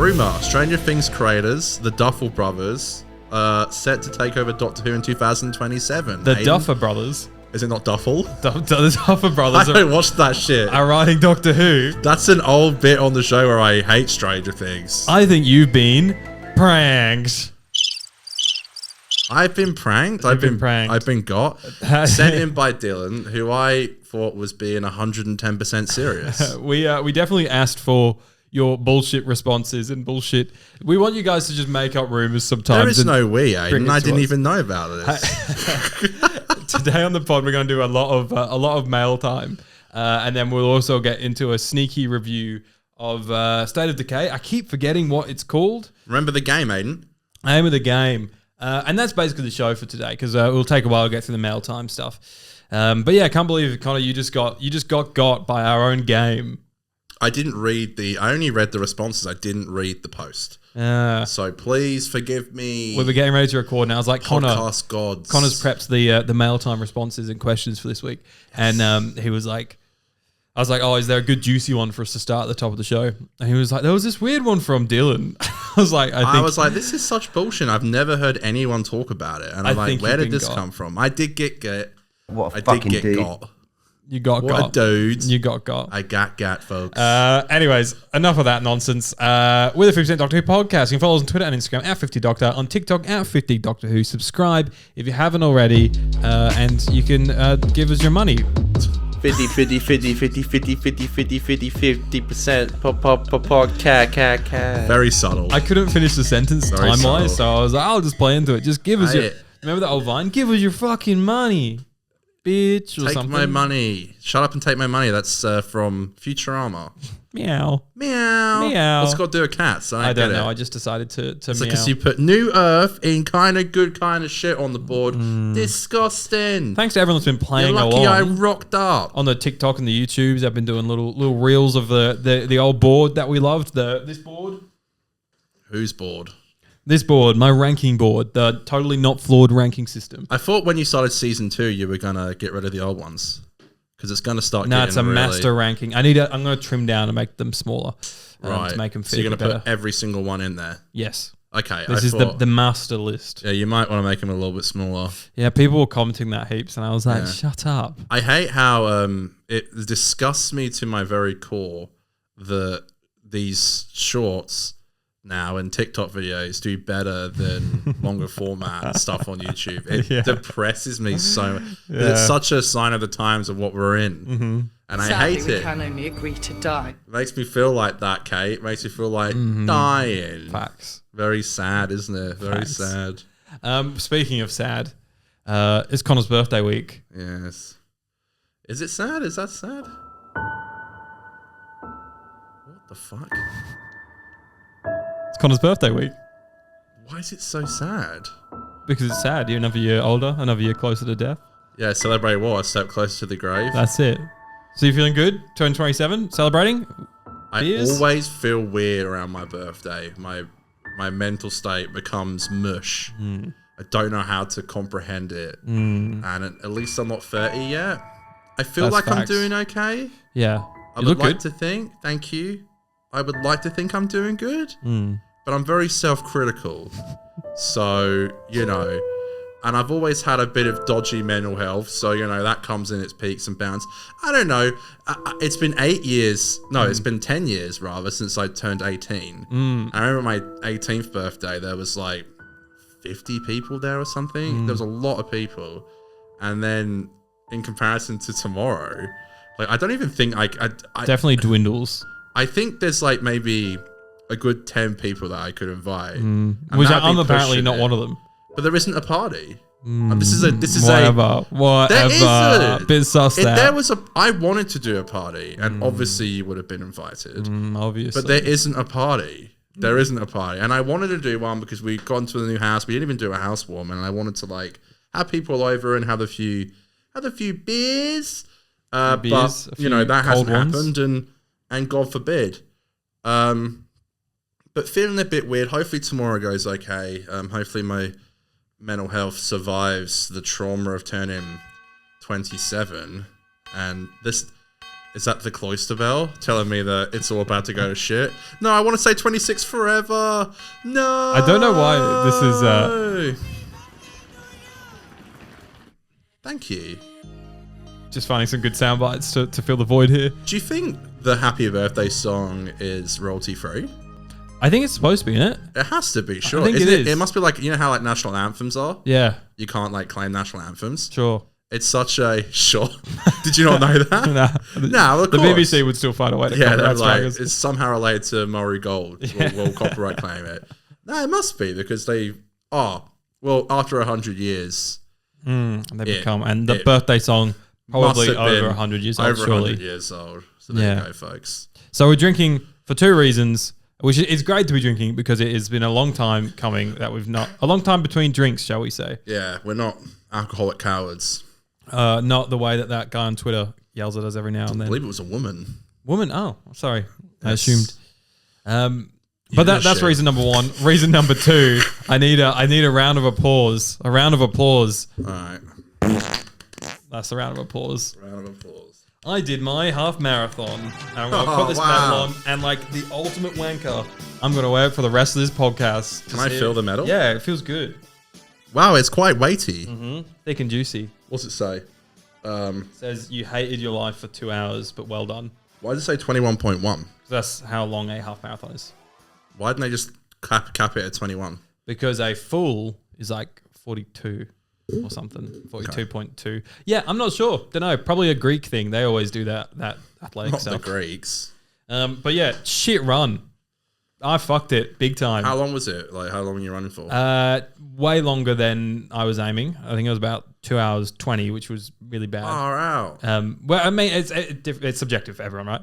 Rumour, Stranger Things creators, the Duffel brothers, set to take over Doctor Who in 2027. The Duffer Brothers. Is it not Duffel? The Duffer Brothers I don't watch that shit. are writing Doctor Who. That's an old bit on the show where I hate Stranger Things. I think you've been pranked. I've been pranked. I've been got. Sent in by Dylan, who I thought was being 110% serious. We definitely asked for your bullshit responses and bullshit. We want you guys to just make up rumors sometimes. There is no we, Aiden. I didn't even know about this. Today on the pod, we're going to do a lot of mail time, and then we'll also get into a sneaky review of State of Decay. I keep forgetting what it's called. Remember the game, Aiden? Aim of the game. And that's basically the show for today, because it will take a while to get through the mail time stuff. But yeah, I can't believe it, Connor. You just got by our own game. I only read the responses. I didn't read the post. So please forgive me. We were getting ready to record now. I was like, Podcast gods. Connor's prepped the mail time responses and questions for this week. Yes. And he was like, I was like, oh, is there a good juicy one for us to start at the top of the show? And he was like, there was this weird one from Dylan. I was like, this is such bullshit. I've never heard anyone talk about it. And I'm like, where did this come from? I did get what a fucking dude. You got what a dude. You got. I got, folks. Anyways, enough of that nonsense. We're the 50% Doctor Who podcast. You can follow us on Twitter and Instagram at 50Doctor, on TikTok at 50Doctor Who. Subscribe if you haven't already, and you can give us your money. 50% cat. Very subtle. I couldn't finish the sentence time-wise, so I was like, I'll just play into it. Just give us remember that old Vine? Give us your fucking money, bitch, or something. Take my money. Shut up and take my money. That's from Futurama. Meow. Meow. Meow. Let's go do a cat. So I don't know. I just decided to meow. Because you put New Earth in kind of good kind of shit on the board. Disgusting. Thanks to everyone that's been playing You're lucky along. I rocked up. On the TikTok and the YouTubes, I've been doing little reels of the old board that we loved. This board. Whose board? This board, my ranking board, the totally not flawed ranking system. I thought when you started season 2, you were going to get rid of the old ones. Because it's going to start getting it's a master ranking. I'm going to trim down and make them smaller. Right. To make them fit. So you're going to put every single one in there? Yes. Okay. This is the master list. Yeah, you might want to make them a little bit smaller. Yeah, people were commenting that heaps, and I was like, shut up. I hate how it disgusts me to my very core that these shorts now and TikTok videos do better than longer format stuff on YouTube. It depresses me so much. It's such a sign of the times of what we're in. Mm-hmm. And Sadly, I hate it. We can only agree to die. It makes me feel like that, Kate. It makes me feel like dying. Facts. Very sad, isn't it? Very sad. Speaking of sad, it's Connor's birthday week. Yes. Is it sad? Is that sad? What the fuck? It's Connor's birthday week. Why is it so sad? Because it's sad. You're another year older, another year closer to death. Yeah, celebrate what? A step closer to the grave. That's it. So you feeling good? Turn 27? Celebrating? Beers? I always feel weird around my birthday. My mental state becomes mush. I don't know how to comprehend it. And at least I'm not 30 yet. I feel like I'm doing okay. Yeah. I would like to think, thank you. I would like to think I'm doing good. But I'm very self-critical. So, and I've always had a bit of dodgy mental health. So, that comes in its peaks and bounds. I don't know. It's been 8 years. No, it's been 10 years rather since I turned 18. I remember my 18th birthday, there was like 50 people there or something. There was a lot of people. And then in comparison to tomorrow, like I don't even think I definitely dwindles. I think there's like maybe a good 10 people that I could invite. Which I'm apparently not one of them. But there isn't a party. Whatever. There isn't. Bit sus that. I wanted to do a party, and obviously you would have been invited. Obviously. But there isn't a party. There isn't a party. And I wanted to do one because we got into the new house. We didn't even do a housewarming, and I wanted to like have people over and have a few beers. But that hasn't happened, and God forbid. But feeling a bit weird. Hopefully tomorrow goes okay. Hopefully my mental health survives the trauma of turning 27. And Is that the cloister bell telling me that it's all about to go to shit? No, I want to say 26 forever. No. I don't know why this is... Thank you. just finding some good sound bites to fill the void here. Do you think the Happy Birthday song is royalty free? I think it's supposed to be, isn't it? It has to be, sure. I think Isn't it is. It must be like, you know how like national anthems are? Yeah, You can't like claim national anthems. sure. It's such a sure. Did you not know that? No, of the course. BBC would still find a way to Yeah, copyright they're like, strikers. it's somehow related to Murray Gold. We'll copyright claim it. No, it must be because they are. Well, after 100 years, They become, and the birthday song probably must have over been 100 years old, over surely. 100 years old. So there you go, folks. So we're drinking for two reasons, which is great to be drinking because it has been a long time coming that we've not, a long time between drinks, shall we say. Yeah, we're not alcoholic cowards. Not the way that guy on Twitter yells at us every now and I then. believe it was a woman. Woman? Oh, sorry. I Yes. assumed. But that's reason number one. Reason number two, I need a round of applause. A round of applause. All right. That's a round of applause. Round of applause. I did my half marathon. And I'm going to put this medal on. And like the ultimate wanker, I'm going to wear it for the rest of this podcast. Can I feel the medal? Yeah, it feels good. Wow, it's quite weighty. Thick and juicy. What's it say? Says you hated your life for 2 hours, but well done. Why does it say 21.1? So that's how long a half marathon is. Why didn't they just cap it at 21? Because a full is like 42 or something, 42.2. Yeah, I'm not sure. Don't know. Probably a Greek thing. They always do that athletic Not stuff. the Greeks. But yeah, shit run. I fucked it big time. How long was it? Like, how long were you running for? Way longer than I was aiming. I think it was about 2 hours 20, which was really bad. Far out. Well, I mean, it's subjective for everyone, right?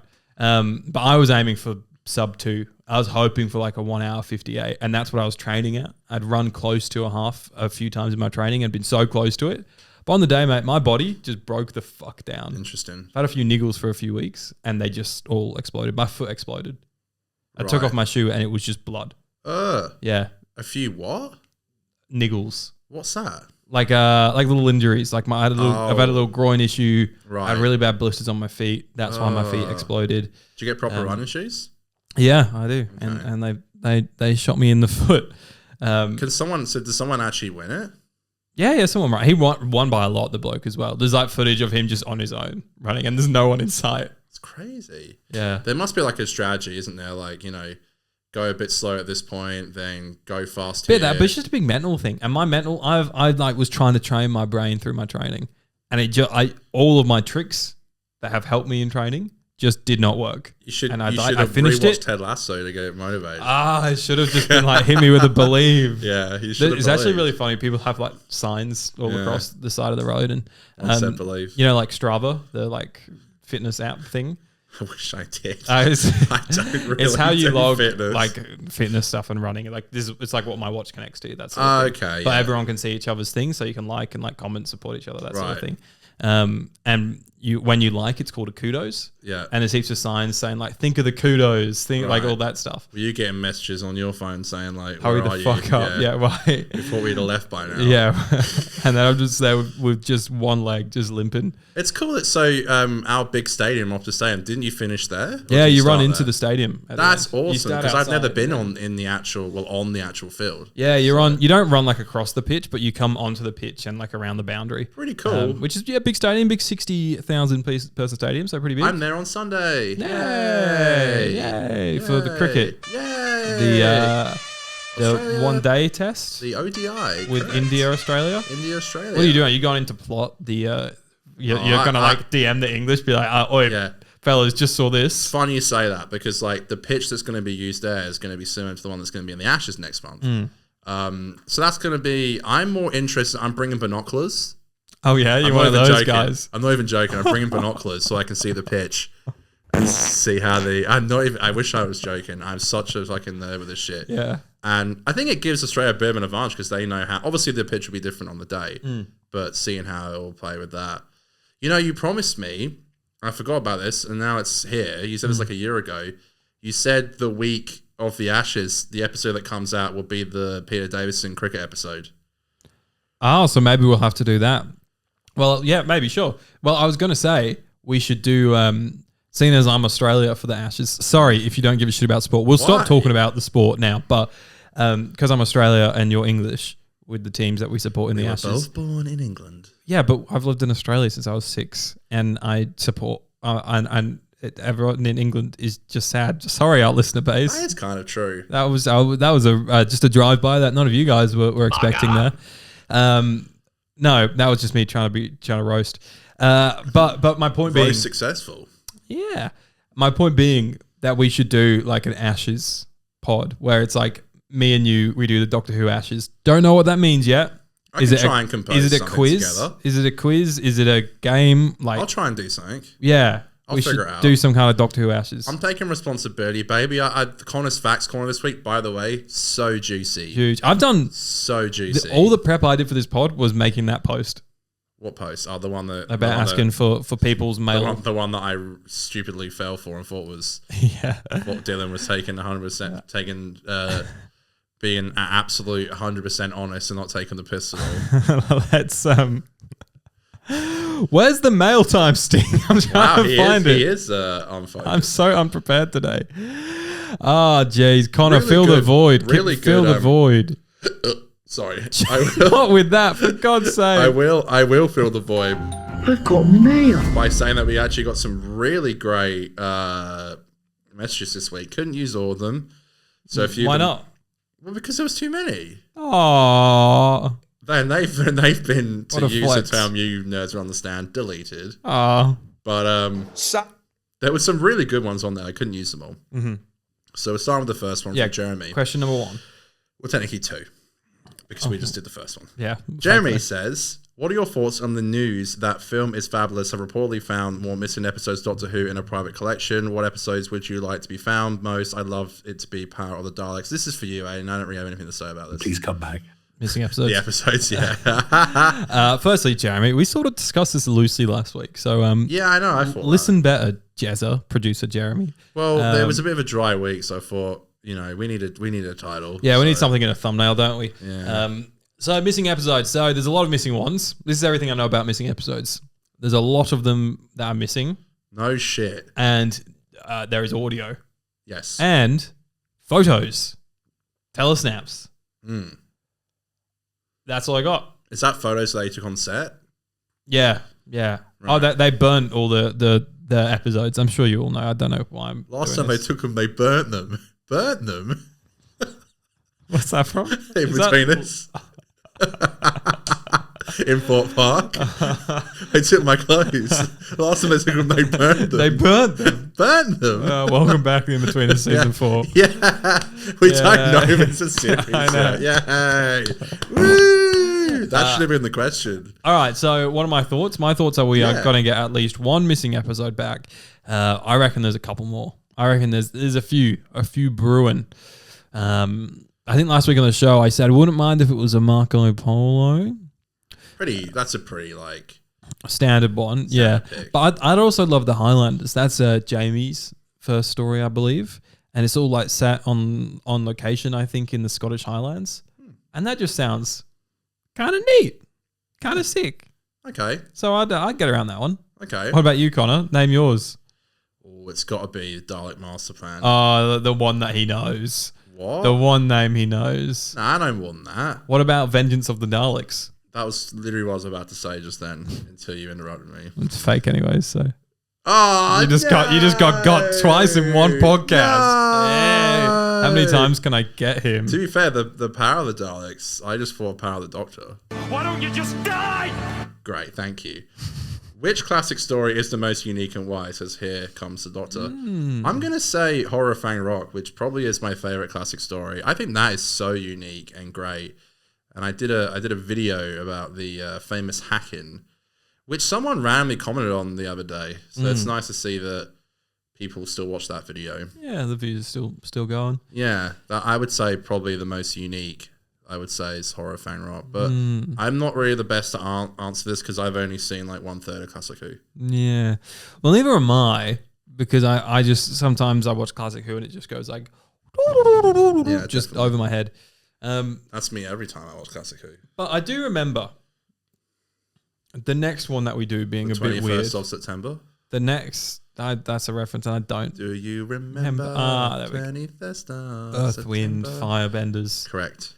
But I was aiming for sub 2. I was hoping for like a 1 hour 58, and that's what I was training at. I'd run close to a half a few times in my training and been so close to it. But on the day, mate, my body just broke the fuck down. Interesting. I had a few niggles for a few weeks, and they just all exploded. My foot exploded. I took off my shoe, and it was just blood. Yeah. A few what? Niggles. What's that? Like little injuries. Like I've had a little groin issue. Right. I had really bad blisters on my feet. That's why my feet exploded. Did you get proper running shoes? Yeah, I do. Okay. And they shot me in the foot. Did someone actually win it? Yeah, someone ran. He won by a lot, the bloke as well. There's like footage of him just on his own running, and there's no one in sight. It's crazy. Yeah. There must be like a strategy, isn't there? Like, you know, go a bit slow at this point, then go fast here. But it's just a big mental thing. And my mental, I like was trying to train my brain through my training, and all of my tricks that have helped me in training just did not work. You should have finished rewatched it. Ted Lasso to get it motivated. I should have just been like, hit me with a believe. Yeah, you should have It's actually really funny. People have like signs all across the side of the road, and believe. you know, like Strava, the like fitness app thing. I wish I did. I don't really it's how you do log fitness. like fitness stuff and running. Like this, it's like what my watch connects to. That's okay. But everyone can see each other's things, so you can like and like comment, support each other, that sort of Right. thing. And when you like, it's called a kudos. Yeah. And there's heaps of signs saying like, think of the kudos, think like all that stuff. Were you getting messages on your phone saying like, Hurry where the are fuck you? up. Yeah, right. We thought we'd have left by now. Yeah. And then I'm just there with just one leg, just limping. It's cool that our big stadium off the stadium, didn't you finish there? Or Yeah, did you run start into there? the stadium. That's awesome start because I've never outside, been yeah. on the actual field. Yeah, you don't run like across the pitch, but you come onto the pitch and like around the boundary. Pretty cool. Which is big stadium, big 60,000 person stadium, so pretty big. I'm there on Sunday. Yay for the cricket. Yay! The Australia. 1 day test The ODI with correct. India, Australia. India, Australia. What are you doing? Are you going into plot the? You're gonna like DM the English, be like, "Oi, Yeah. fellas, just saw It's this." funny you say that because like the pitch that's going to be used there is going to be similar to the one that's going to be in the Ashes next month. So that's going to be. I'm more interested. I'm bringing binoculars. Oh yeah, you're I'm one not of even those joking. guys. I'm not even joking. I'm bringing binoculars so I can see the pitch and see how I'm not even. I wish I was joking. I'm such a fucking nerd with this shit. Yeah. And I think it gives Australia a bit of an advantage because they know how. Obviously, the pitch will be different on the day, but seeing how it will play with that. You know, you promised me. I forgot about this, and now it's here. You said this like a year ago. You said the week of the Ashes, the episode that comes out will be the Peter Davison cricket episode. Oh, so maybe we'll have to do that. Well, yeah, maybe, sure. Well, I was going to say we should do seeing as I'm Australia for the Ashes. Sorry if you don't give a shit about sport. We'll stop talking about the sport now, but because I'm Australia and you're English with the teams that we support in the Ashes. We were both born in England. Yeah, but I've lived in Australia since I was 6, and I support everyone in England is just sad. Sorry, our listener base. That is kind of true. That was just a drive by that none of you guys were expecting there. No, that was just me trying to roast. But my point Very being successful. Yeah, my point being that we should do like an Ashes pod where it's like me and you. We do the Doctor Who Ashes. Don't know what that means yet. Is it try and compose Is it a quiz? Together. Is it a quiz? Is it a game? Like I'll try and do something. Yeah. I'll figure it out. Do some kind of Doctor Who Ashes. I'm taking responsibility, baby. The Connor's Facts Corner this week, by the way, so juicy. Huge. I've done so juicy. All the prep I did for this pod was making that post. What post? Oh, the one that about asking for people's mail. The one that I stupidly fell for and thought was what Dylan was taking 100%, taking being absolute 100% honest and not taking the piss at all. Let's Where's the mail time sting? I'm trying to find it. He is on fire. I'm so unprepared today. Oh, jeez. Connor, really fill good. the void. Really fill good, the void. Sorry. Not with that, for God's sake. I will fill the void. I've got mail. By saying that we actually got some really great messages this week. Couldn't use all of them. So if you Why not? Well, because there was too many. Oh. Then they've been, to use flex. a term you nerds will understand, deleted. Oh. But there were some really good ones on there. I couldn't use them all. Mm-hmm. So we'll start with the first one from Jeremy. Question number 1. Well, technically 2, because we just did the first one. Yeah. Jeremy says, what are your thoughts on the news that Film is Fabulous have reportedly found more missing episodes of Doctor Who in a private collection? What episodes would you like to be found most? I'd love it to be Power of the Daleks. This is for you, Aiden. I don't really have anything to say about this. Please come back. Missing episodes. The episodes, yeah. Firstly, Jeremy, we sort of discussed this loosely last week. So yeah, I know. I thought listen better, Jezza, producer Jeremy. Well, there was a bit of a dry week, so I thought, we need a title. Yeah, we need something in a thumbnail, don't we? Yeah. So missing episodes. So there's a lot of missing ones. This is everything I know about missing episodes. There's a lot of them that are missing. No shit. And there is audio. Yes. And photos. Telesnaps. That's all I got. Is that photos that they took on set? Yeah. Right. Oh, they burnt all the episodes. I'm sure you all know. I don't know why I'm Last doing time this. they took them, they burnt them. Burnt them? What's that from? In between us. In Fort Park. They took my clothes. Last time they took them, they burned them. They burnt them. Burnt them? Welcome back to In Between Us season 4. Yeah. We don't know if it's a series. I know. Yay. Woo! That should have been the question. All right, so what are my thoughts? My thoughts are we are going to get at least one missing episode back. I reckon there's a couple more. I reckon there's a few brewing. I think last week on the show I said I wouldn't mind if it was a Marco Polo. That's a pretty standard one, pick. But I'd also love the Highlanders. That's Jamie's first story, I believe, and it's all like set on location, I think, in the Scottish Highlands, and that just sounds kind of neat, kind of sick. Okay. So I'd get around that one. Okay. What about you, Connor? Name yours. Oh, it's got to be the Dalek Master Plan. Oh, the one that he knows. What? The one name he knows. Nah, I don't want that. What about Vengeance of the Daleks? That was literally what I was about to say just then until you interrupted me. It's fake anyways, so. Oh, you just got twice in one podcast. No. Yeah. How many times can I get him? To be fair, the Power of the Daleks, I just thought Power of the Doctor. Why don't you just die? Great, thank you. Which classic story is the most unique and why? It says here comes the Doctor. I'm going to say Horror of Fang Rock, which probably is my favorite classic story. I think that is so unique and great. And I did a video about the famous Hacking, which someone randomly commented on the other day. So it's nice to see that people still watch that video. Yeah, the view's still going. Yeah, I would say probably the most unique, I would say, is Horror of Fang Rock. But I'm not really the best to answer this because I've only seen like 1/3 of Classic Who. Yeah. Well, neither am I, because I just, sometimes I watch Classic Who and it just goes like, just definitely. over my head. That's me every time I watch Classic Who. But I do remember the next one that we do being The a bit 21st weird. of September. The next That's a reference, and I don't. Do you remember there we go. 21st of Earth, Wind, September? Firebenders. Correct.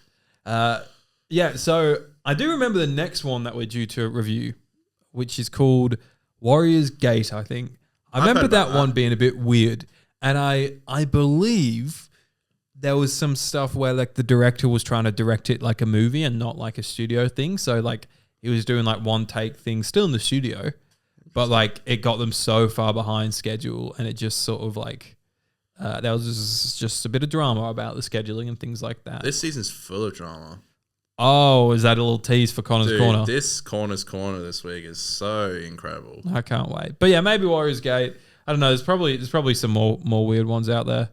Yeah, so I do remember the next one that we're due to review, which is called Warriors Gate, I think. I remember heard about that one being a bit weird. And I believe there was some stuff where like the director was trying to direct it like a movie and not like a studio thing. So like he was doing like one take thing still in the studio, but like it got them so far behind schedule, and it just sort of like there was just a bit of drama about the scheduling and things like that. This season's full of drama. Oh, is that a little tease for Connor's Dude, Corner? this Corner's Corner this week is so incredible. I can't wait. But yeah, maybe Warriors Gate. I don't know. There's probably some more weird ones out there.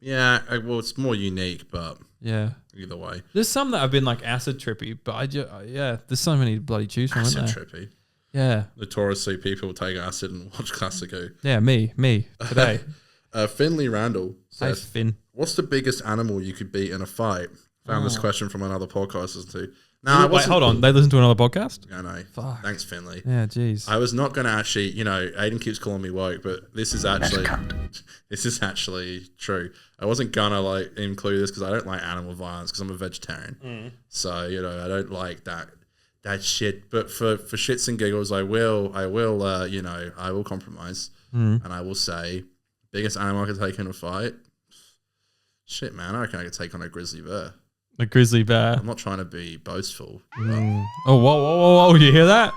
Yeah, well, it's more unique, but Yeah. either way. There's some that have been like acid trippy, but there's so many to bloody choose from, Acid isn't there? trippy. Yeah. Notoriously, people take acid and watch Classic Who. Yeah, me today. Finley Randall Hey, says, Finn. what's the biggest animal you could beat in a fight? Found this question from another podcast as too. Wait, hold on. They listen to another podcast? I know. Fuck. Thanks, Finley. Yeah, jeez. I was not going to actually, Aiden keeps calling me woke, but this is actually true. I wasn't gonna like include this because I don't like animal violence because I'm a vegetarian. So I don't like that shit. But for shits and giggles, I will compromise, and I will say, biggest animal I could take in a fight. Shit, man, I reckon I could take on a grizzly bear. A grizzly bear. I'm not trying to be boastful. Oh, whoa. You hear that?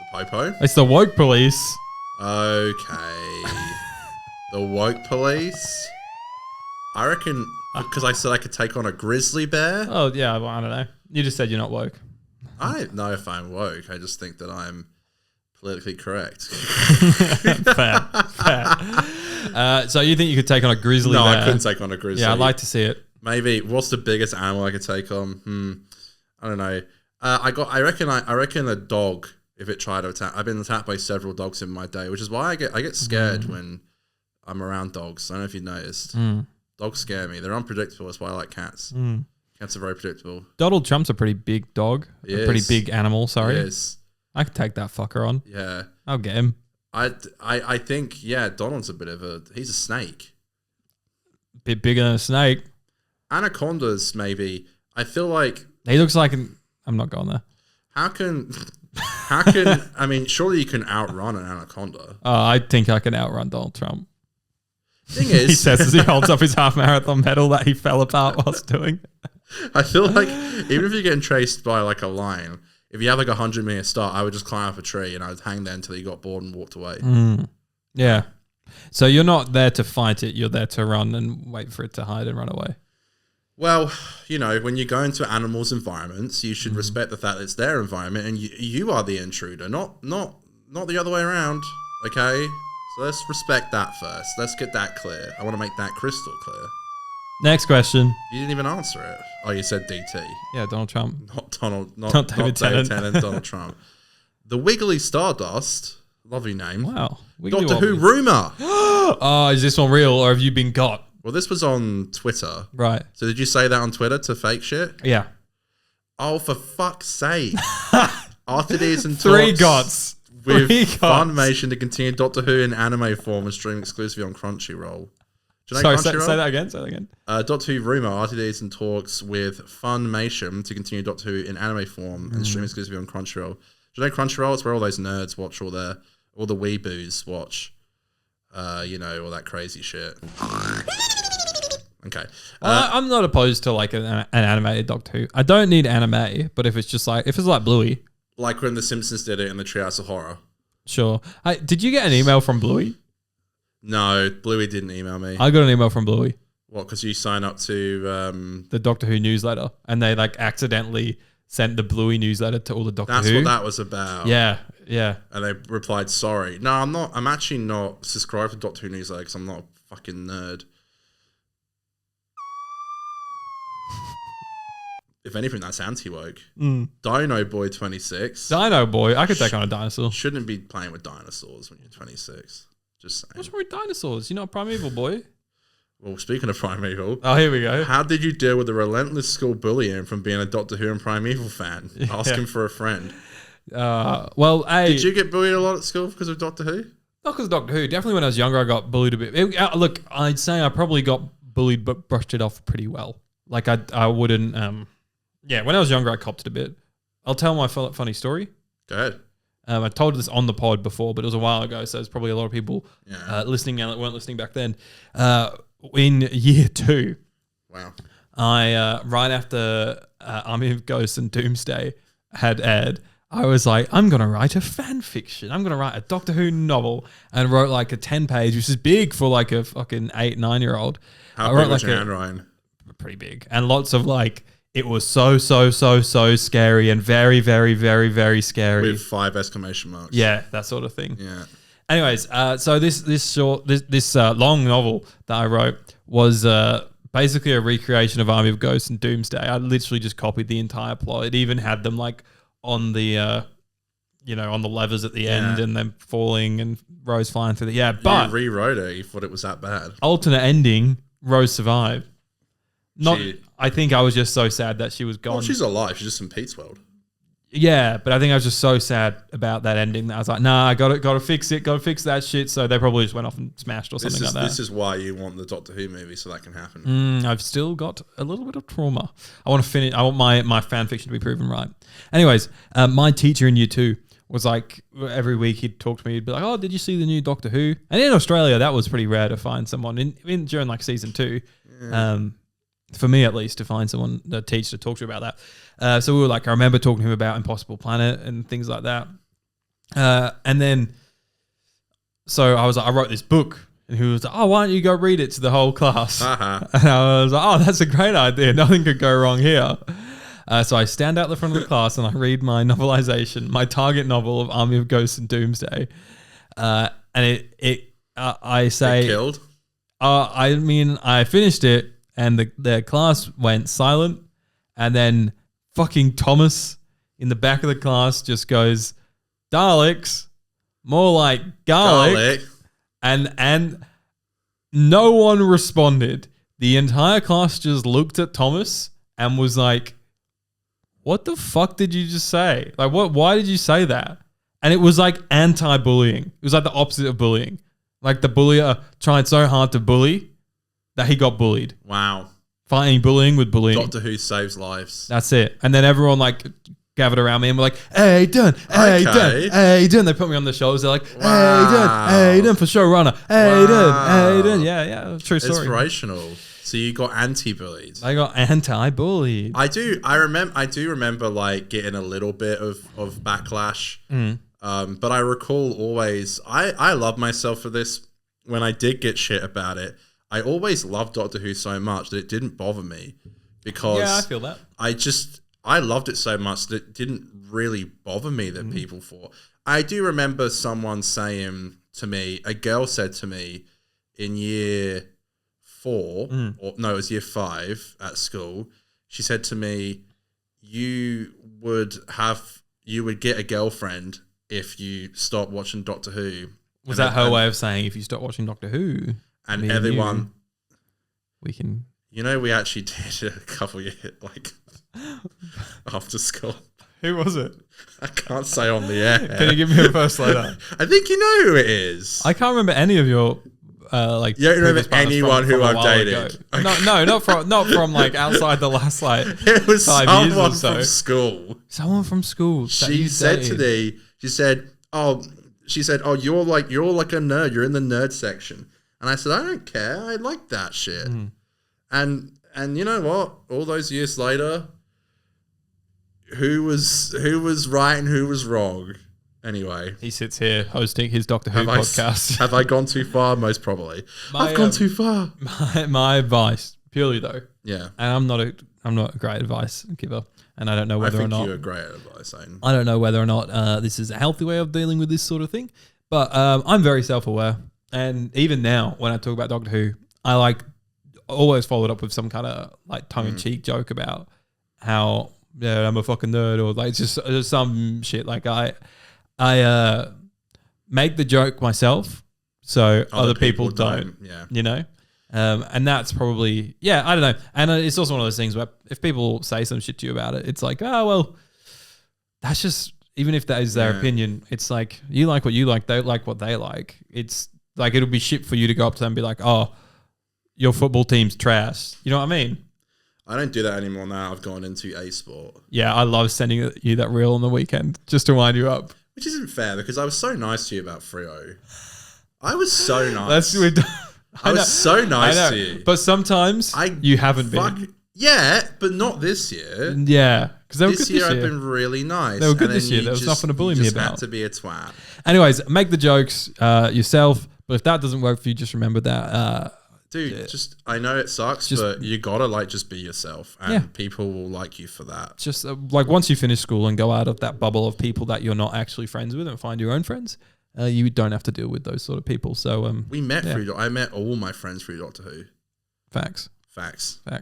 The popo? It's the woke police. Okay. The woke police? I reckon, because I said I could take on a grizzly bear. Oh, yeah. Well, I don't know. You just said you're not woke. I don't know if I'm woke. I just think that I'm politically correct. Fair. So you think you could take on a grizzly bear? No, I couldn't take on a grizzly. Yeah, I'd like to see it. Maybe. What's the biggest animal I could take on? I don't know. I reckon a dog. If it tried to attack, I've been attacked by several dogs in my day, which is why I get scared when I'm around dogs. I don't know if you noticed. Dogs scare me. They're unpredictable. That's why I like cats. Cats are very predictable. Donald Trump's a pretty big dog. He a pretty is. big animal. Sorry. Yes. I could take that fucker on. Yeah. I'll get him. I think Donald's a bit of he's a snake. Bit bigger than a snake. Anacondas, maybe. I feel like He looks like I'm not going there. how can I mean, surely you can outrun an anaconda. I think I can outrun Donald Trump. Thing is, He says as he holds up his half marathon medal that he fell apart whilst doing. I feel like even if you're getting chased by like a lion, if you have like 100-meter start, I would just climb up a tree and I would hang there until you got bored and walked away. Yeah. So you're not there to fight it. You're there to run and wait for it to hide and run away. Well, when you go into animals' environments, you should respect the fact that it's their environment and you are the intruder, not the other way around. Okay, so let's respect that first. Let's get that clear. I want to make that crystal clear. Next question. You didn't even answer it. Oh, you said DT, Yeah, Donald Trump. not David David Tennant. Tennant, Donald Trump. The Wiggly Stardust, lovely name. Wow. Wiggly Doctor Who Wobbly. rumor. Oh, is this one real or have you been got? Well, this was on Twitter. Right. So did you say that on Twitter to fake shit? Yeah. Oh, for fuck's sake. RTDs and Three talks gots. with Three gots. Funimation to continue Doctor Who in anime form and stream exclusively on Crunchyroll. Do you know Sorry, Crunchyroll? say that again. Say that again. Doctor Who rumor, RTDs and talks with Funimation to continue Doctor Who in anime form and stream exclusively on Crunchyroll. Do you know Crunchyroll? It's where all those nerds watch all the weeboos watch. All that crazy shit. Okay. I'm not opposed to like an animated Doctor Who. I don't need anime, but if it's like Bluey, Like when The Simpsons did it in the Treehouse of Horror. sure. Did you get an email from Bluey? No, Bluey didn't email me. I got an email from Bluey, What, because you sign up to... the Doctor Who newsletter, and they like accidentally sent the Bluey newsletter to all the Doctor That's Who. what that was about. Yeah. And they replied, sorry. No, I'm not. I'm actually not subscribed to Doctor Who newsletter because I'm not a fucking nerd. If anything, that's anti-woke. Dino Boy 26. Dino Boy. I could take on a dinosaur. Shouldn't be playing with dinosaurs when you're 26. Just saying. What's wrong with dinosaurs? You're not a primeval boy. Well, speaking of Primeval, Oh, here we go. how did you deal with the relentless school bullying from being a Doctor Who and Primeval fan? Asking for a friend. Well, Did you get bullied a lot at school because of Doctor Who? Not because of Doctor Who. Definitely when I was younger, I got bullied a bit. Look, I'd say I probably got bullied but brushed it off pretty well. Like I wouldn't. When I was younger, I copped it a bit. I'll tell my funny story. Go ahead. I told this on the pod before, but it was a while ago, so there's probably a lot of people listening now that weren't listening back then. In year 2, wow, I right after Army of Ghosts and Doomsday had aired, I was like, I'm going to write a fan fiction. I'm going to write a Doctor Who novel, and wrote like a 10-page, which is big for like a fucking 8-9-year-old. How big was your handwriting? Pretty big. And lots of like, it was so scary and very, very, very, very scary. With 5 exclamation marks. Yeah, that sort of thing. Yeah. Anyways, so this long novel that I wrote was basically a recreation of Army of Ghosts and Doomsday. I literally just copied the entire plot. It even had them like on the, on the levers at the end, and them falling and Rose flying through the but you rewrote it. You thought it was that bad. Alternate ending. Rose survived. I think I was just so sad that she was gone. Well, she's alive. She's just in Pete's world. Yeah, but I think I was just so sad about that ending that I was like, nah, I got to fix it, got to fix that shit. So they probably just went off and smashed or something like that. This is why you want the Doctor Who movie, so that can happen. I've still got a little bit of trauma. I want to finish. I want my fan fiction to be proven right. Anyways, my teacher in year 2 was like, every week he'd talk to me. He'd be like, oh, did you see the new Doctor Who? And in Australia, that was pretty rare to find someone in during like season 2. Yeah. For me, at least, to find someone, a teacher to talk to about that. So we were like, I remember talking to him about Impossible Planet and things like that. And then, so I was like, I wrote this book. And he was like, oh, why don't you go read it to the whole class? Uh-huh. And I was like, oh, that's a great idea. Nothing could go wrong here. So I stand out the front of the class and I read my novelization, my target novel of Army of Ghosts and Doomsday. And I say... It killed? I finished it. And the class went silent. And then fucking Thomas in the back of the class just goes, Daleks, more like garlic. And no one responded. The entire class just looked at Thomas and was like, what the fuck did you just say? Like, why did you say that? And it was like anti-bullying. It was like the opposite of bullying. Like the bullier tried so hard to bully that he got bullied. Wow. Fighting bullying with bullying. Doctor Who saves lives. That's it. And then everyone like gathered around me and were like, hey, done, hey, done, hey, done. They put me on the shoulders. They're like, hey, done for showrunner. Hey, done. Yeah. True story. Inspirational. So you got anti-bullied. I got anti-bullied. I do remember like getting a little bit of backlash. But I recall always, I love myself for this. When I did get shit about it, I always loved Doctor Who so much that it didn't bother me, because I feel that. I loved it so much that it didn't really bother me that people thought. I do remember someone saying to me, a girl said to me in year 4, or no, it was year 5 at school. She said to me, you would get a girlfriend if you stop watching Doctor Who. Was that her way of saying if you stop watching Doctor Who? And everyone, we can. You know, we actually did a couple years like after school. Who was it? I can't say on the air. Can you give me a first letter? I think you know who it is. I can't remember any of your like. You don't remember anyone who I've dated? Okay. No, not from like outside the last like. It was 5 someone years or so. from school. Someone from school. She said to me, she said, oh, you're like a nerd. You're in the nerd section. And I said, I don't care. I like that shit. And you know what? All those years later, who was right and who was wrong? Anyway, he sits here hosting his Doctor Who podcast. Have I gone too far? Most probably. I've gone too far. My advice, purely though. Yeah. And I'm not a great advice giver, and I don't know whether or not you're a great advice. I don't know whether or not this is a healthy way of dealing with this sort of thing, but I'm very self-aware. And even now, when I talk about Doctor Who, I always followed up with some kind of like tongue-in-cheek joke about how I'm a fucking nerd, or like just some shit. Like I make the joke myself, so other people don't. Yeah, you know, and that's probably I don't know. And it's also one of those things where if people say some shit to you about it, it's like, oh well, that's just even if that is their opinion, it's like you like what you like, they like what they like. It's like it'll be shit for you to go up to them and be like, "Oh, your football team's trash." You know what I mean? I don't do that anymore now. I've gone into a sport. Yeah, I love sending you that reel on the weekend just to wind you up. Which isn't fair because I was so nice to you about Frio. I was so nice. I was so nice to you. But sometimes you haven't been. Yeah, but not this year. Yeah, because they were good this year. I've been really nice. They were good this year. There was nothing to bully me about. You had to be a twat. Anyways, make the jokes yourself. But if that doesn't work for you, just remember that. Dude, I know it sucks, but you gotta just be yourself, and people will like you for that. Just once you finish school and go out of that bubble of people that you're not actually friends with and find your own friends, you don't have to deal with those sort of people. So we met through. I met all my friends through Doctor Who. Facts. Yeah.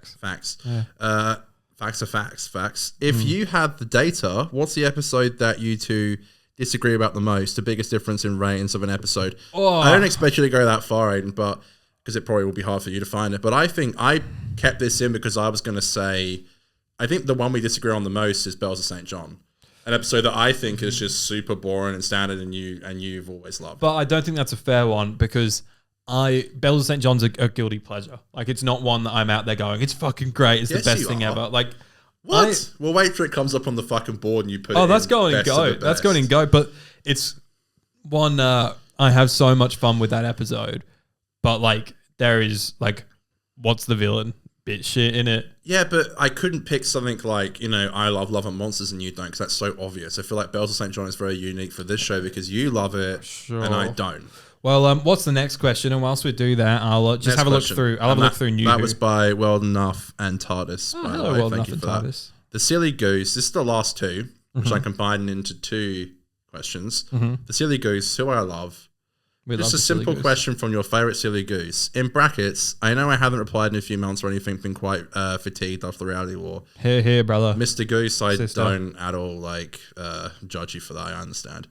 Facts. If you had the data, what's the episode that you two disagree about the most? The biggest difference in ratings of an episode? Oh. I don't expect you to go that far, Aiden, but because it probably will be hard for you to find it. But I think I kept this in because I was going to say, I think the one we disagree on the most is Bells of St. John. An episode that I think is just super boring and standard, and you've always loved. But I don't think that's a fair one because Bells of St. John's a guilty pleasure. Like, it's not one that I'm out there going, it's fucking great, it's the best thing ever. Like, what? We'll wait till it comes up on the fucking board and you put it that's going in go. That's going in go. But it's one, I have so much fun with that episode. But, like, there is, like, what's the villain? Bit shit in it. Yeah, but I couldn't pick something like, I love Love and Monsters and you don't, because that's so obvious. I feel like Bells of St. John is very unique for this show because you love it and I don't. Well, what's the next question? And whilst we do that, I'll just have a look through. I'll have a look through New. That was by Well Enough and TARDIS. Oh, hello, Well Enough and TARDIS. The Silly Goose. This is the last two, which I combined into two questions. The Silly Goose, who I love. Just a simple question from your favourite Silly Goose. In brackets, I know I haven't replied in a few months or anything, been quite fatigued after the reality war. Here, brother. Mr. Goose, I don't at all judge you for that, I understand.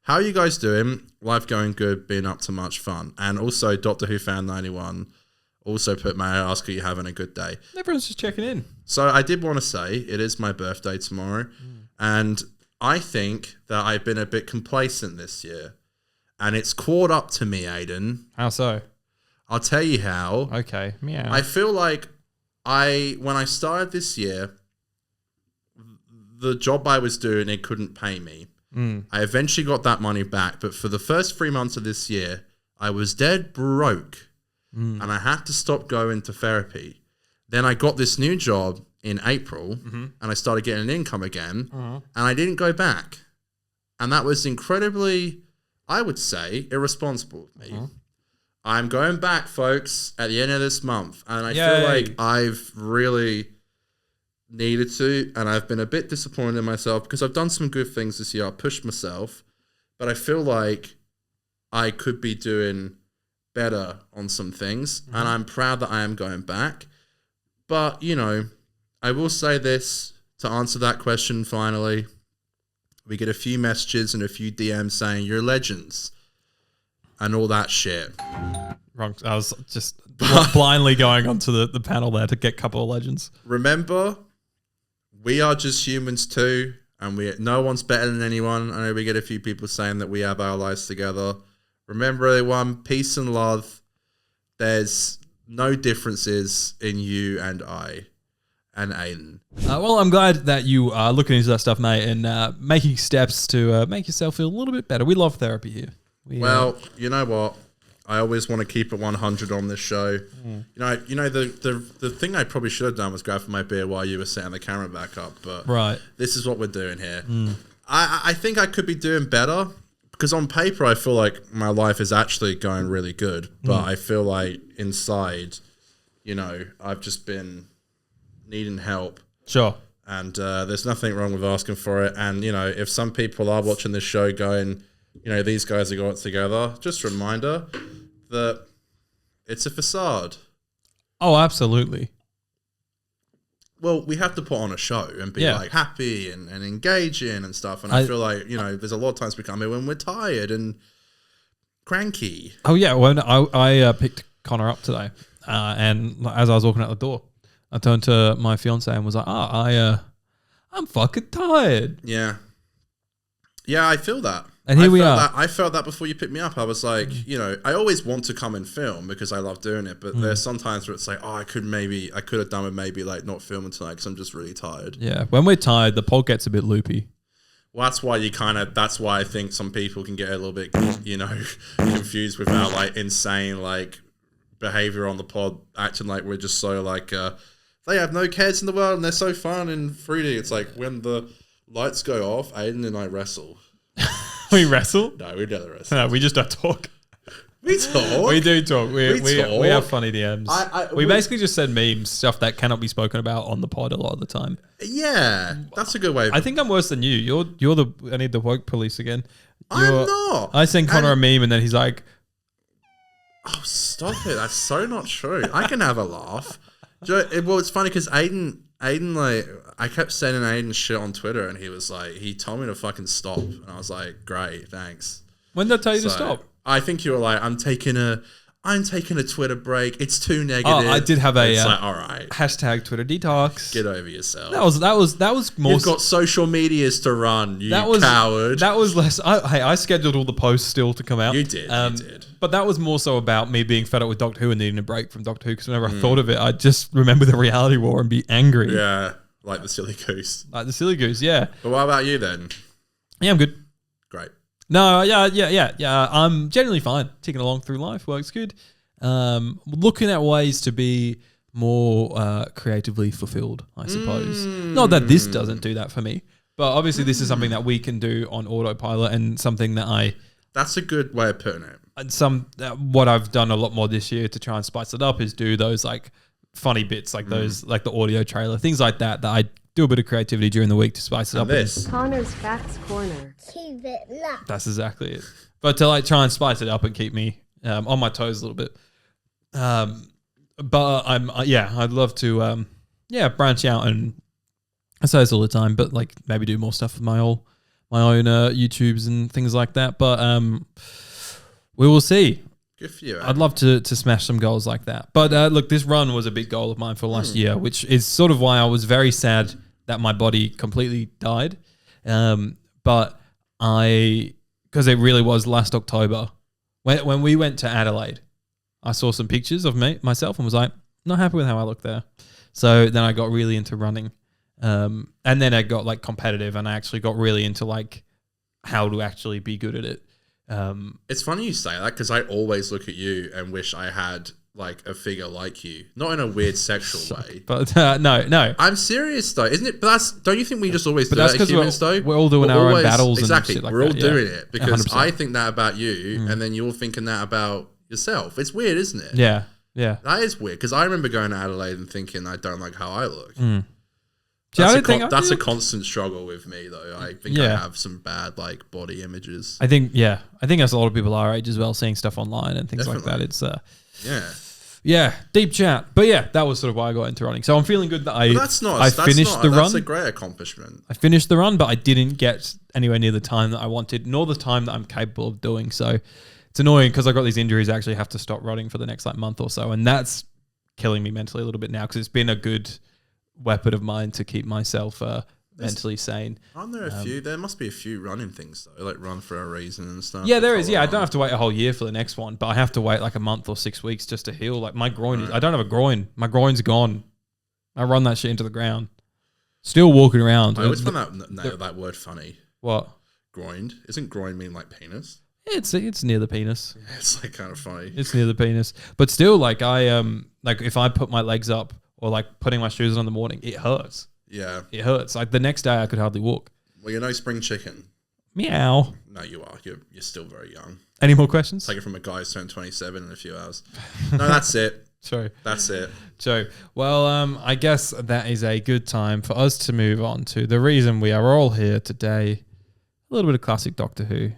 How are you guys doing? Life going good, been up to much fun. And also, Doctor Who Fan 91 also put, may I ask, are you having a good day? Everyone's just checking in. So I did want to say, it is my birthday tomorrow. And I think that I've been a bit complacent this year. And it's caught up to me, Aiden. How so? I'll tell you how. Okay, meow. I feel like when I started this year, the job I was doing, it couldn't pay me. I eventually got that money back, but for the first 3 months of this year, I was dead broke and I had to stop going to therapy. Then I got this new job in April and I started getting an income again and I didn't go back. And that was incredibly, I would say, irresponsible of me. I'm going back, folks, at the end of this month. And I feel like I've really needed to, and I've been a bit disappointed in myself because I've done some good things this year. I pushed myself, but I feel like I could be doing better on some things, and I'm proud that I am going back. But, I will say this to answer that question finally. We get a few messages and a few DMs saying, you're legends, and all that shit. Wrong. I was just blindly going onto the panel there to get a couple of legends. Remember, we are just humans too, and no one's better than anyone. I know we get a few people saying that we have our lives together. Remember, everyone, peace and love. There's no differences in you and I and Aiden. Well, I'm glad that you are looking into that stuff, mate, and making steps to make yourself feel a little bit better. We love therapy here. Well, you know what? I always want to keep it 100 on this show. The thing I probably should have done was grab for my beer while you were setting the camera back up. But this is what we're doing here. I think I could be doing better because on paper I feel like my life is actually going really good. But I feel like inside, I've just been needing help. Sure. And there's nothing wrong with asking for it. And, if some people are watching this show going, these guys have got it together, just a reminder that it's a facade. Oh, absolutely. Well, we have to put on a show and be happy and engaging and stuff. And I feel like, there's a lot of times we come here when we're tired and cranky. Oh, yeah. When I picked Connor up today and as I was walking out the door, I turned to my fiance and was like, I'm fucking tired. Yeah. Yeah, I feel that. And here I we felt are. That, I felt that before you picked me up. I was like, I always want to come and film because I love doing it. But there's sometimes where it's like, I could have done with maybe like not filming tonight because I'm just really tired. Yeah, when we're tired, the pod gets a bit loopy. Well, that's why I think some people can get a little bit, confused with our like insane like behavior on the pod, acting like we're just so like, they have no cares in the world and they're so fun and fruity. It's like when the lights go off, Aiden and I wrestle. We wrestle? No, we never wrestle. No, we just don't talk. We talk. We do talk. We talk. have funny DMs. We basically just send memes, stuff that cannot be spoken about on the pod a lot of the time. Yeah, that's a good way. I think I'm worse than you. I need the woke police again. I'm not. I send Connor a meme and then he's like, oh, stop it. That's so not true. I can have a laugh. Well, it's funny because Aiden, like, I kept sending Aiden shit on Twitter and he was like, he told me to fucking stop. And I was like, great, thanks. When did I tell you to stop? I think you were like, I'm taking a Twitter break. It's too negative. Oh, I did have it's like, all right. hashtag Twitter detox. Get over yourself. That was more. You've got social medias to run, coward. That was less. I scheduled all the posts still to come out. You did. You did. But that was more so about me being fed up with Doctor Who and needing a break from Doctor Who because whenever I thought of it, I'd just remember the reality war and be angry. Yeah, like the silly goose. Like the silly goose, yeah. But what about you then? Yeah, I'm good. Great. No, yeah. I'm generally fine. Ticking along through life. Works good. Looking at ways to be more creatively fulfilled, I suppose. Not that this doesn't do that for me, but obviously this is something that we can do on autopilot and something that That's a good way of putting it. What I've done a lot more this year to try and spice it up is do those like funny bits, like those, like the audio trailer, things like that I do a bit of creativity during the week to spice it up. This. Connor's Facts Corner. Keep it locked. That's exactly it. But to like try and spice it up and keep me on my toes a little bit. But I'd love to branch out, and I say this all the time, but like maybe do more stuff with my own YouTubes and things like that. But we will see. Good for you. I'd love to smash some goals like that. But look, this run was a big goal of mine for last year, which is sort of why I was very sad that my body completely died. But because it really was last October when we went to Adelaide, I saw some pictures of myself and was like, not happy with how I look there. So then I got really into running. And then I got like competitive and I actually got really into like how to actually be good at it. It's funny you say that because I always look at you and wish I had like a figure like you, not in a weird sexual way. But no. I'm serious though, isn't it? But don't you think we just always do that's that as humans though? We're all doing our own battles exactly. and shit like we're all that, doing it because 100%. I think that about you and then you're thinking that about yourself. It's weird, isn't it? Yeah. That is weird because I remember going to Adelaide and thinking I don't like how I look. That's a constant struggle with me though. I think I have some bad like body images. I think as a lot of people our age as well, seeing stuff online and things like that. It's deep chat. But yeah, that was sort of why I got into running. So I'm feeling good that I finished the run. That's a great accomplishment. I finished the run, but I didn't get anywhere near the time that I wanted, nor the time that I'm capable of doing. So it's annoying because I got these injuries. I actually have to stop running for the next like month or so, and that's killing me mentally a little bit now because it's been a good weapon of mine to keep myself mentally sane. Aren't there a few? There must be a few running things though, like Run for a Reason and stuff. Yeah, there is. Yeah, I don't have to wait a whole year for the next one, but I have to wait like a month or 6 weeks just to heal. Like my groin, I don't have a groin. My groin's gone. I run that shit into the ground. Still walking around. I always find that word funny. What? Groined? Isn't groin mean like penis? It's near the penis. Yeah, it's like kind of funny. It's near the penis, but still, like like if I put my legs up or like putting my shoes on in the morning, it hurts. Yeah, it hurts. Like the next day, I could hardly walk. Well, you're no spring chicken. Meow. No, you are. You're still very young. Any more questions? Take it from a guy who's turned 27 in a few hours. No, that's it. True. That's it. True. Well, I guess that is a good time for us to move on to the reason we are all here today. A little bit of classic Doctor Who.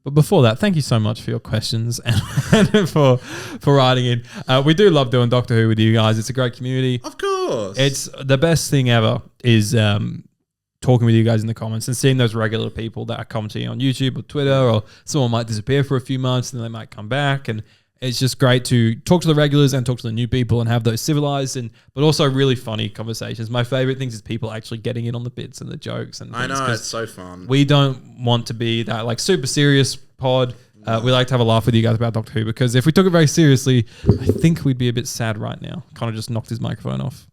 But before that, thank you so much for your questions and for writing in. We do love doing Doctor Who with you guys. It's a great community. Of course. It's the best thing ever is talking with you guys in the comments and seeing those regular people that are commenting on YouTube or Twitter, or someone might disappear for a few months and then they might come back. And It's just great to talk to the regulars and talk to the new people and have those civilized but also really funny conversations. My favorite things is people actually getting in on the bits and the jokes and I things, know, 'cause it's so fun. we don't want to be that like super serious pod. We like to have a laugh with you guys about Doctor Who, because if we took it very seriously, I think we'd be a bit sad right now. Kind of just knocked his microphone off.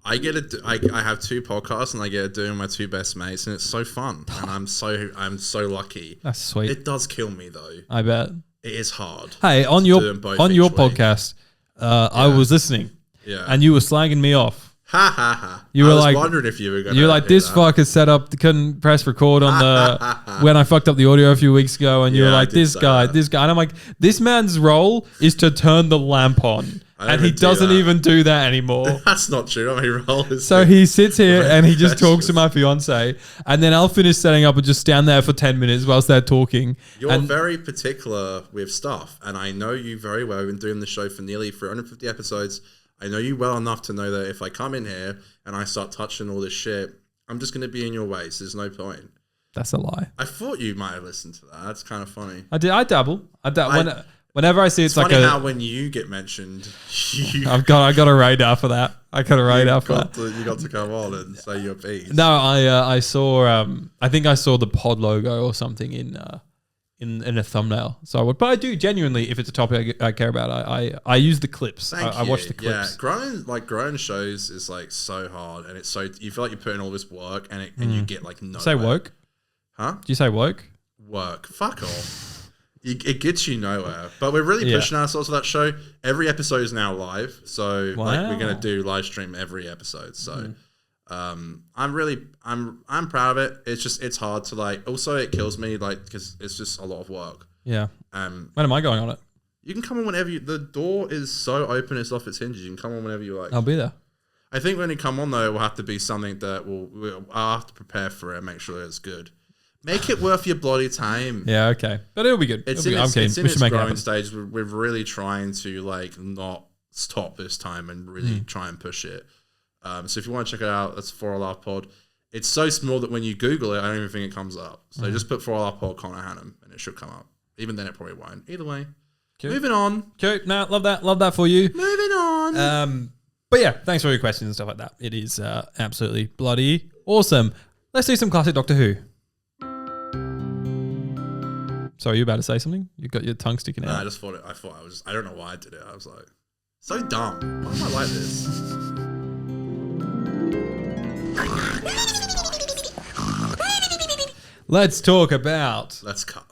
I have 2 podcasts and I get to do with my 2 best mates, and it's so fun. And I'm so lucky. That's sweet. It does kill me though. I bet. It is hard. Hey, on to your do them both on your each week. podcast, I was listening, and you were slagging me off. Ha ha ha! You I were was like, wondering if you were going. You were like, this fucker set up, couldn't press record on the when I fucked up the audio a few weeks ago, and you were Yeah, I like, did this say guy, that. and I'm like, this man's role is to turn the lamp on, I and he never do doesn't that. even do that anymore. That's not true. I mean, roll is So he sits here and he just talks to Precious. my fiance, and then I'll finish setting up and just stand there for 10 minutes whilst they're talking. You're and very particular with stuff, and I know you very well. We've been doing the show for nearly 350 episodes. I know you well enough to know that if I come in here and I start touching all this shit, I'm just going to be in your way. So there's no point. that's a lie. I thought you might have listened to that. That's kind of funny. I dabble. Whenever I see it's like Funny how when you get mentioned, I got a radar for that. I got a radar for that. you got to come on and say your piece. No, I saw. I think I saw the pod logo or something in a thumbnail. So I would, but I do genuinely, if it's a topic I care about, I use the clips. I watch the clips. Yeah, growing shows is like so hard, and it's so you feel like you're putting all this work, and you get like no. Say woke? Huh? Do you say woke? Work. Fuck off. It gets you nowhere. But we're really pushing ourselves for that show. Every episode is now live, so like we're gonna do live stream every episode. So. I'm proud of it. It's hard to like. Also, it kills me like because it's just a lot of work. Yeah. When am I going on it? You can come on whenever the door is so open. It's off its hinges. You can come on whenever you like. I'll be there. I think when you come on though, it will have to be something that I'll have to prepare for it and make sure it's good. Make it worth your bloody time. Yeah. Okay. But it'll be good. It's I'm keen. in We its should make it growing happen. stage. We're really trying to like not stop this time and really try and push it. So if you want to check it out, that's 4 Laugh Pod. It's so small that when you Google it, I don't even think it comes up. So just put 4 Laugh Pod Connor Hannum and it should come up. Even then, it probably won't. Either way. Cool. Moving on. Cool. No, love that for you. Moving on. But yeah, thanks for your questions and stuff like that. It is absolutely bloody awesome. Let's do some classic Doctor Who. Sorry, you about to say something? You got your tongue sticking No, out. I don't know why I did it. I was like, so dumb. Why am I like this? Let's talk about. Let's cut.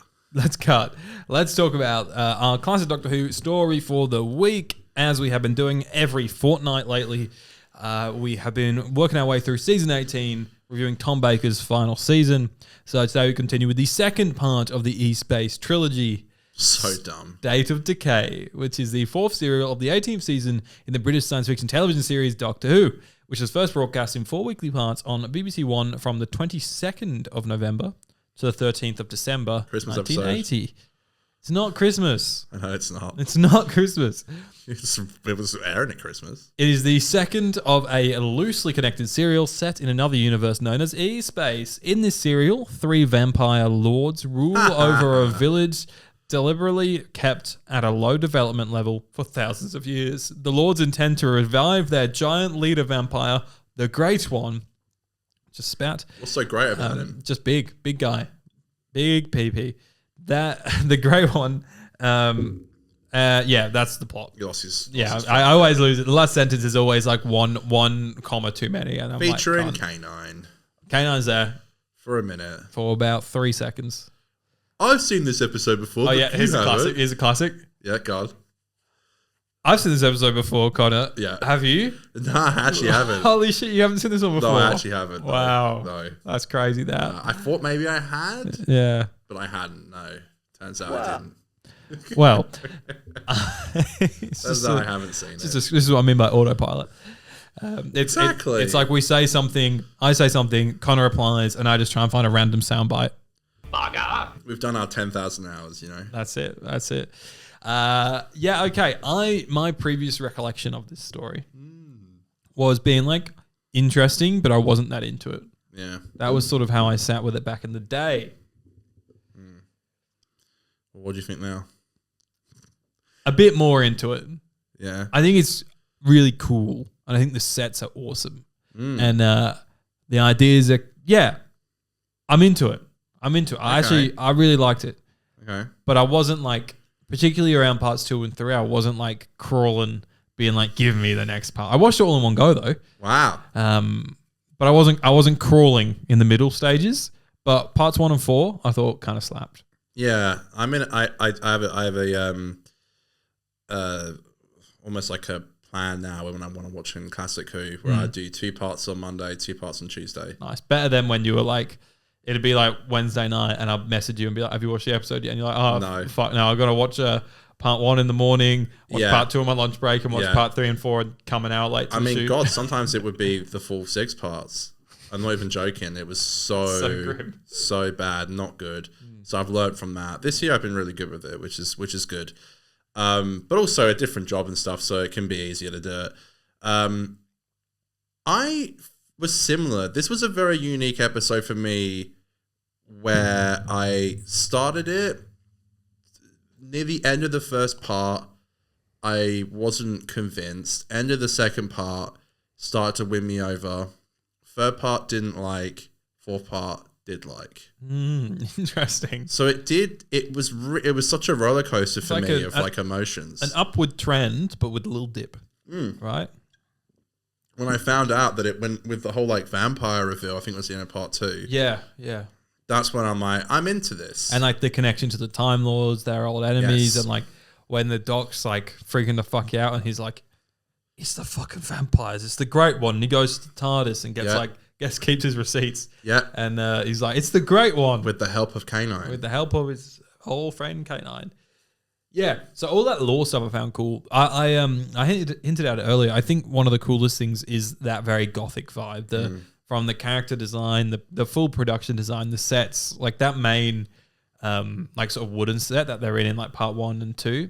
Let's talk about our classic Doctor Who story for the week, as we have been doing every fortnight lately. We have been working our way through season 18, reviewing Tom Baker's final season. So today we continue with the second part of the E-Space trilogy. So dumb. State of Decay, which is the 4th serial of the 18th season in the British science fiction television series Doctor Who, which was first broadcast in 4 weekly parts on BBC One from the 22nd of November to the 13th of December, Christmas 1980. episode. It's not Christmas. I know it's not. It's not Christmas. It was airing at Christmas. It is the second of a loosely connected serial set in another universe known as E-Space. In this serial, 3 vampire lords rule over a village deliberately kept at a low development level for thousands of years. The lords intend to revive their giant leader vampire, the Great One. Just spat. What's so great about him? Just big guy. Big PP. The Great One. Yeah, that's the plot. I always lose it. The last sentence is always like one comma too many. And I'm Featuring like, K9. K9's there For a minute. for about 3 seconds. I've seen this episode before. Oh but yeah, you here's a haven't. classic. Here's a classic. Yeah, God. I've seen this episode before, Connor. Yeah. Have you? No, I actually haven't. Holy shit, you haven't seen this one before? No, I actually haven't. No. Wow. No. That's crazy that. I thought maybe I had, Yeah. but I hadn't. No. Turns out I didn't. Well. Turns out I haven't seen it. This is what I mean by autopilot. Exactly. It's like we say something, I say something, Connor replies, and I just try and find a random soundbite. We've done our 10,000 hours, you know. That's it. Yeah, okay. My previous recollection of this story was being like interesting, but I wasn't that into it. Yeah. That was sort of how I sat with it back in the day. What do you think now? a bit more into it. Yeah. I think it's really cool, and I think the sets are awesome, and the ideas are I'm into it. I really liked it. Okay. But I wasn't like, particularly around parts 2 and 3, I wasn't like crawling, being like, give me the next part. I watched it all in one go though. Wow. But I wasn't crawling in the middle stages. But parts 1 and 4, I thought kind of slapped. Yeah. I mean, I have a almost like a plan now when I want to watch in Classic Who, where I do 2 parts on Monday, 2 parts on Tuesday. Nice. Better than when you were like, it'd be like Wednesday night and I'd message you and be like, have you watched the episode yet? And you're like, oh, No. fuck, no, I've got to watch part 1 in the morning, watch part 2 on my lunch break, and watch part 3 and 4 and come an hour late to shoot. God, sometimes it would be the full 6 parts. I'm not even joking. It was so grim. so bad, not good. So I've learned from that. This year I've been really good with it, which is good. But also a different job and stuff, so it can be easier to do it. I was similar. This was a very unique episode for me, where I started it near the end of the first part. I wasn't convinced. End of the second part started to win me over. Third part didn't like. Fourth part did like. Interesting. So it did. It was such a roller coaster for like me of emotions. An upward trend, but with a little dip. Right. When I found out that it went with the whole like vampire reveal, I think it was the end of part 2. Yeah. That's when I'm like, I'm into this. And like the connection to the Time Lords, their old enemies, Yes. and like when the Doc's like freaking the fuck out, and he's like, "It's the fucking vampires. It's the Great One." And he goes to the TARDIS and keeps his receipts. Yeah. And he's like, "It's the Great One," With the help of K9. with the help of his old friend K9. Yeah. So all that lore stuff I found cool. I hinted at it earlier. I think one of the coolest things is that very gothic vibe. From the character design, the full production design, the sets, like that main like sort of wooden set that they're in like part 1 and 2,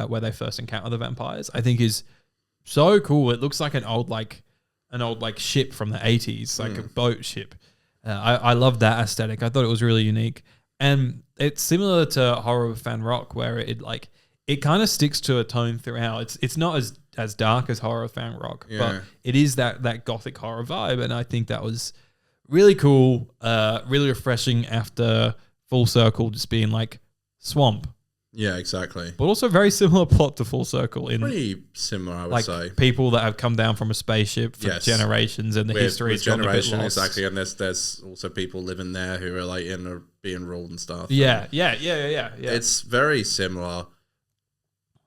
where they first encounter the vampires, I think is so cool. It looks like an old ship from the 80s, like a boat ship. I love that aesthetic. I thought it was really unique. And it's similar to Horror of Fan Rock, where it kind of sticks to a tone throughout. It's not as dark as Horror of Fan Rock, but it is that gothic horror vibe, and I think that was really cool, really refreshing after Full Circle just being like swamp. Yeah, exactly. But also very similar plot to Full Circle in Pretty similar, I would like say. people that have come down from a spaceship for generations, and the history is generation, lost. exactly. And there's also people living there who are like being ruled and stuff. Yeah. It's very similar.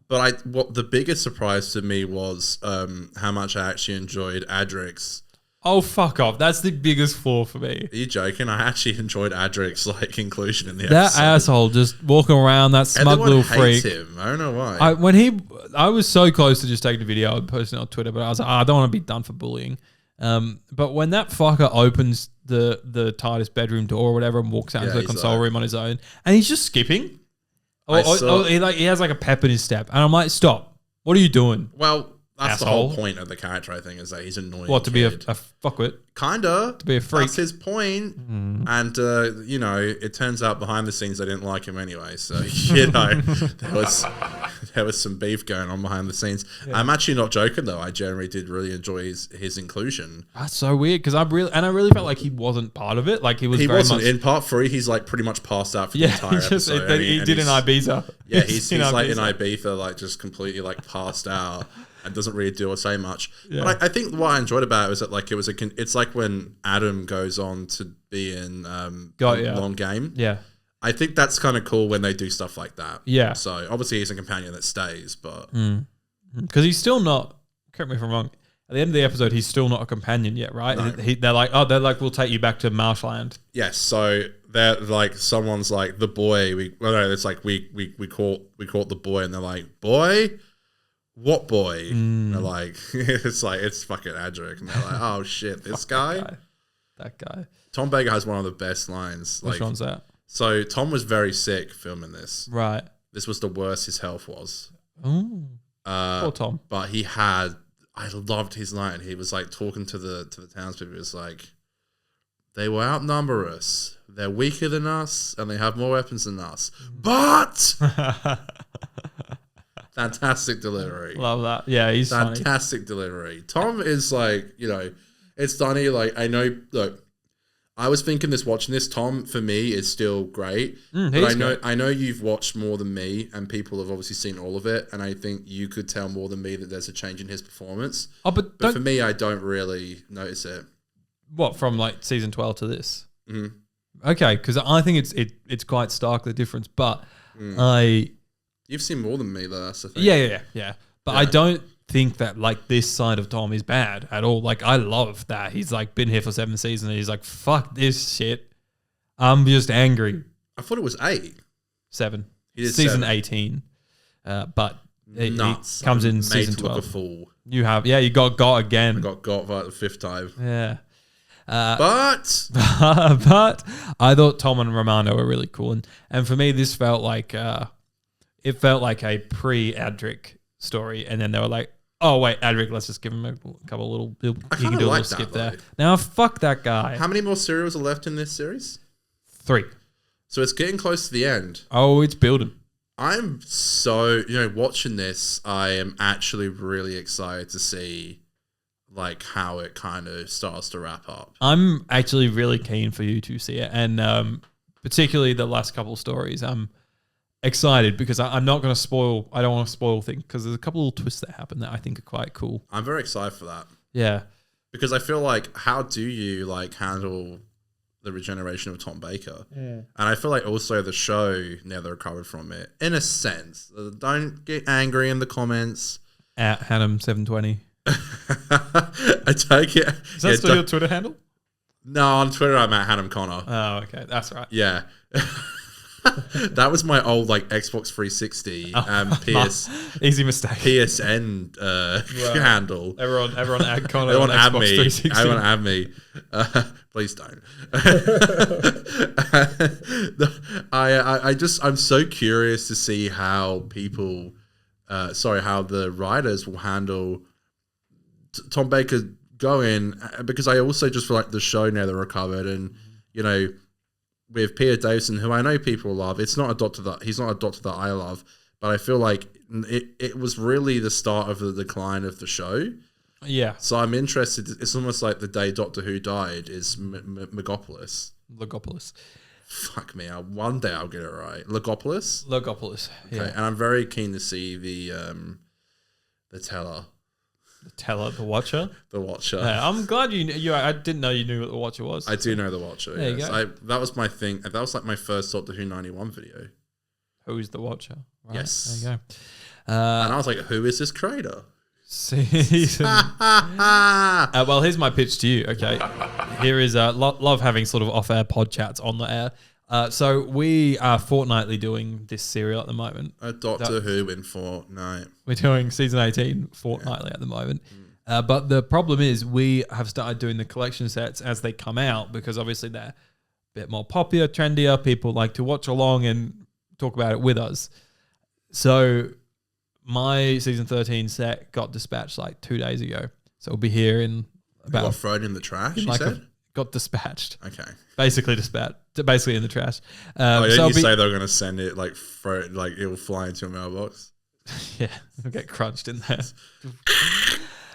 But what the biggest surprise to me was how much I actually enjoyed Adric's. Oh, fuck off. That's the biggest flaw for me. Are you joking? I actually enjoyed Adric's like inclusion in the That episode. asshole just walking around, that smug Everyone little hates freak. him. I don't know why. I was so close to just taking a video and posting it on Twitter, but I was like, I don't want to be done for bullying. But when that fucker opens the TARDIS bedroom door or whatever and walks out into the console room on his own, and he's just skipping. He has like a pep in his step, and I'm like, stop! What are you doing? Well, that's asshole. the whole point of the character, I think, is that he's annoying. What, to be a kid. fuckwit? Kinda. To be a freak. That's his point. And, it turns out behind the scenes they didn't like him anyway. So, there was some beef going on behind the scenes. Yeah. I'm actually not joking, though. I generally did really enjoy his inclusion. That's so weird, because I really felt like he wasn't part of it. Like he wasn't. In part 3, he's like pretty much passed out for the entire episode. He did in Ibiza. Yeah, he's like in Ibiza, like just completely like passed out. And doesn't really do or say much. Yeah. But I think what I enjoyed about it was that like it's like when Adam goes on to be in Long Game. Yeah. I think that's kind of cool when they do stuff like that. Yeah. So obviously he's a companion that stays, but because he's still not. Correct me if I'm wrong. At the end of the episode, he's still not a companion yet, right? No. They're like, we'll take you back to Marshland. Yes. So they're like, someone's like the boy. We caught the boy, and they're like, boy. What boy? And they're like, it's fucking Adric. And they're like, oh shit, this guy? That guy. Tom Baker has one of the best lines. Which one's that? So Tom was very sick filming this. Right. This was the worst his health was. Oh. Poor Tom. But I loved his line. He was like talking to the townspeople. He was like, they will outnumber us. They're weaker than us and they have more weapons than us. But Fantastic delivery. Love that. Yeah, he's funny. Fantastic delivery. Tom is like, it's funny. Like, I know, look, I was thinking this watching this. Tom, for me, is still great. But I know you've watched more than me, and people have obviously seen all of it. And I think you could tell more than me that there's a change in his performance. Oh, but for me, I don't really notice it. What, from like season 12 to this? Mm-hmm. Okay, because I think it's quite stark, the difference. But you've seen more than me, though. That's the thing. Yeah. But I don't think that like this side of Tom is bad at all. Like, I love that he's like been here for 7 seasons and he's like, fuck this shit. I'm just angry. I thought it was 8. 7. He did season 7. 18. But he comes I'm in made season to look 12. a fool. You have, you got again. I got for like the 5th time. Yeah. But I thought Tom and Romano were really cool. And for me, this felt like it felt like a pre-Adric story. And then they were like, oh, wait, Adric, let's just give him a couple little... He can do a little skip there. Now, fuck that guy. How many more serials are left in this series? 3. So it's getting close to the end. Oh, it's building. I'm so... watching this, I am actually really excited to see like how it kind of starts to wrap up. I'm actually really keen for you to see it. And particularly the last couple of stories, I'm excited because I'm not going to spoil... I don't want to spoil things because there's a couple of twists that happen that I think are quite cool. I'm very excited for that. Yeah. Because I feel like, how do you like handle the regeneration of Tom Baker? Yeah. And I feel like also the show never recovered from it, in a sense. Don't get angry in the comments. At Hannum720. I take it. Is that still your Twitter handle? No, on Twitter I'm at Hannum Connor. Oh, okay. That's right. Yeah. That was my old like Xbox 360 PS easy mistake PSN handle. Everyone add Connor. Everyone on add Xbox me. 360. Everyone add me. Please don't. I'm so curious to see how people, how the writers will handle Tom Baker going, because I also just feel like the show now they're recovered, and with Peter Davison, who I know people love, he's not a doctor that I love, but I feel like it was really the start of the decline of the show. Yeah. So I'm interested. It's almost like the day Doctor Who died is Megapolis. Logopolis. Fuck me. One day I'll get it right. Logopolis? Logopolis. Yeah. Okay. And I'm very keen to see the teller. The teller, the Watcher? The Watcher. Yeah, I'm glad you I didn't know you knew what the Watcher was. I do know the Watcher. There you go. That was my thing. That was like my first Doctor Who 91 video. Who's the Watcher? Right, yes. There you go. And I was like, who is this creator? Well, here's my pitch to you. Okay, here is love having sort of off-air pod chats on the air. So we are fortnightly doing this serial at the moment. A Doctor Who in fortnight. We're doing season 18 fortnightly at the moment. But the problem is we have started doing the collection sets as they come out, because obviously they're a bit more popular, trendier. People like to watch along and talk about it with us. So my season 13 set got dispatched like 2 days ago. So it'll be here in about... Got thrown in the trash, you said? Got dispatched. Okay. Basically dispatched. Basically in the trash. Didn't you say they were going to send it, like, it will fly into a mailbox? Yeah, it'll get crunched in there.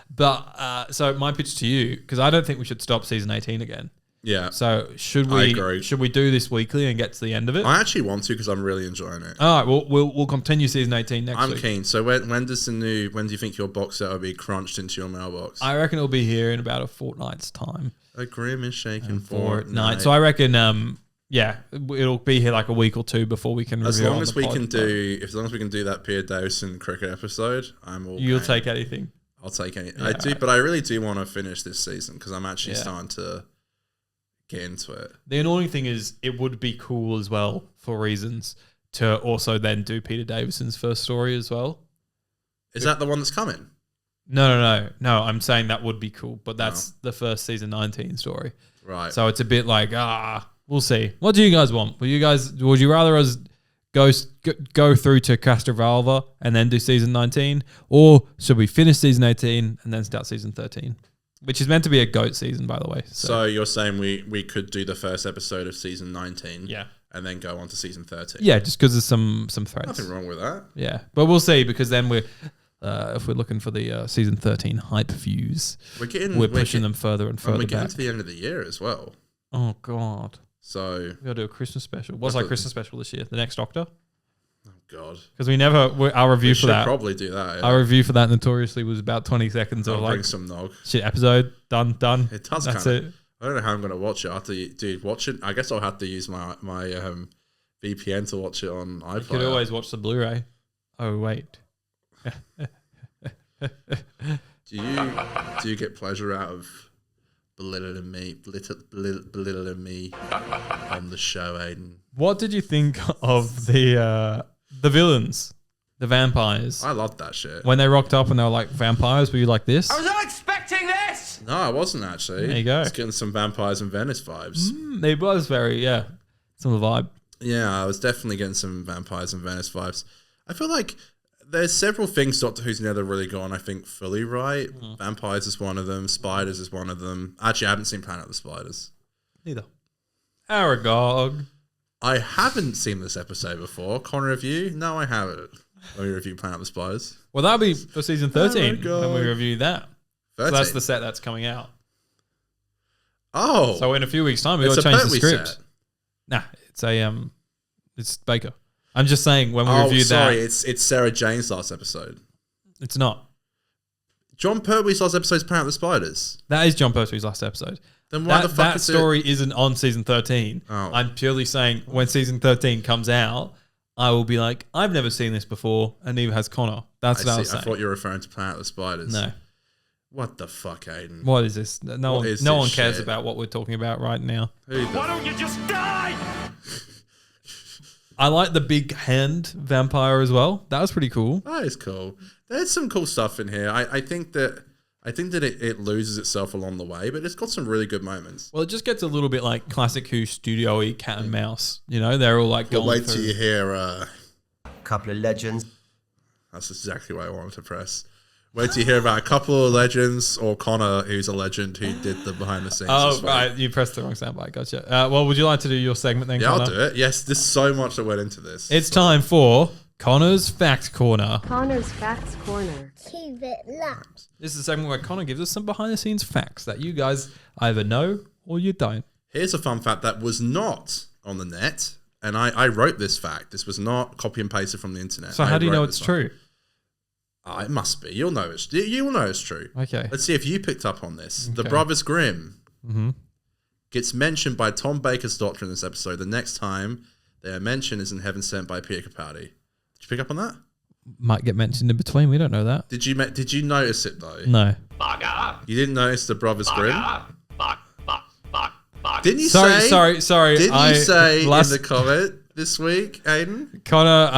But, so my pitch to you, because I don't think we should stop season 18 again. Yeah. So should we do this weekly and get to the end of it? I actually want to, because I'm really enjoying it. All right, we'll continue season 18 next week. I'm keen. So when do you think your box set will be crunched into your mailbox? I reckon it'll be here in about a fortnight's time. A grim and shaken fortnight. So I reckon, it'll be here like a week or two before we can. As long as we can do that Peter Davison cricket episode, I'm all. You'll take anything. I'll take anything. Yeah, I do, but I really do want to finish this season, because I'm actually starting to get into it. The annoying thing is, it would be cool as well, for reasons, to also then do Peter Davison's first story as well. Is that the one that's coming? No. I'm saying that would be cool, but that's the first season 19 story. Right. So it's a bit like, we'll see. What do you guys want? Would you rather us go through to Castrovalva and then do season 19, or should we finish season 18 and then start season 13? Which is meant to be a goat season, by the way. So you're saying we could do the first episode of season 19, yeah, and then go on to season 13. Yeah, just because there's some threads. Nothing wrong with that. Yeah, but we'll see because then if we're looking for the season 13 hype views, we're pushing them further and further we're getting back. to the end of the year as well. Oh God! So We gotta do a Christmas special. What's our Christmas special this year? The Next Doctor? Oh God! Because our review for that. Probably do that. Yeah. Our review for that notoriously was about 20 seconds I'll of bring like some nog. shit episode done. It does. That's kinda, it. I don't know how I'm gonna watch it. I have to watch it. I guess I'll have to use my VPN to watch it on iPlayer. You could always watch the Blu-ray. Oh wait. Do you get pleasure out of belittling me on the show, Aiden? What did you think of the villains, the vampires? I loved that shit. When they rocked up and they were like vampires, were you like this? I was not expecting this! No, I wasn't actually. There you go. It's getting some Vampires in Venice vibes. It was very some of the vibe. Yeah, I was definitely getting some Vampires in Venice vibes. I feel like there's several things Doctor Who's never really gone, I think, fully right. Vampires is one of them. Spiders is one of them. Actually, I haven't seen Planet of the Spiders. Neither. Aragog. I haven't seen this episode before. Con review? No, I haven't. When we review Planet of the Spiders. Well, that'll be for season 13 when we review that. 13? So that's the set that's coming out. Oh. So in a few weeks' time, we've It's got to a change the Pertwee script. set. Nah, it's Baker. I'm just saying when we reviewed sorry, that. it's Sarah Jane's last episode. It's not. John Pertwee's last episode is Planet of the Spiders. That is John Pertwee's last episode. Then why the fuck that is story isn't on season 13. Oh. I'm purely saying when season 13 comes out, I will be like, I've never seen this before, and neither has Connor. That's what I was saying. I thought you were referring to Planet of the Spiders. No. What the fuck, Aiden? What is this? No What is one this cares shit? about what we're talking about right now. Why don't you just die? I like the big hand vampire as well. That was pretty cool. That is cool. There's some cool stuff in here. I think that it loses itself along the way, but it's got some really good moments. Well, it just gets a little bit like classic Who studio-y cat and mouse. You know, they're all like going Wait through. till you hear. Couple of legends. That's exactly what I wanted to press. Wait till you hear about a couple of legends or Connor, who's a legend, who did the behind the scenes. Oh, as well. right. You pressed the wrong soundbite. Gotcha. Well, would you like to do your segment then, Yeah, Connor? I'll do it. Yes, there's so much that went into this. It's time for Connor's Fact Corner. Connor's Facts Corner. Keep it locked. This is a segment where Connor gives us some behind-the-scenes facts that you guys either know or you don't. Here's a fun fact that was not on the net, and I wrote this fact. This was not copy and pasted from the internet. So how do you wrote know this it's one. true? Oh, it must be. You'll know it's. You'll know it's true. Okay. Let's see if you picked up on this. The Okay. Brothers Grimm Mm-hmm. gets mentioned by Tom Baker's Doctor in this episode. The next time they are mentioned is in Heaven Sent by Peter Capaldi. Did you pick up on that? Might get mentioned in between. We don't know that. Did you notice it though? No. You didn't notice the Brothers Grimm? Didn't you Sorry. say? Didn't you say last, in the comment this week, Aiden? Connor,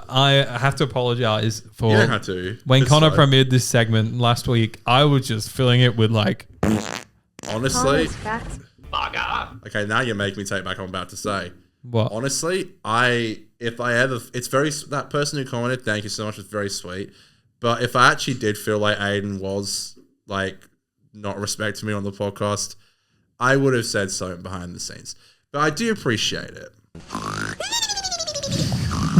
I have to apologize for You don't have to. when It's Connor fine. premiered this segment last week. I was just filling it with like, Honestly, Connor's Facts. okay, now you make me take back what I'm about to say. what? Honestly, it's very, that person who commented, thank you so much, was very sweet. But if I actually did feel like Aiden was like not respecting me on the podcast, I would have said something behind the scenes. But I do appreciate it.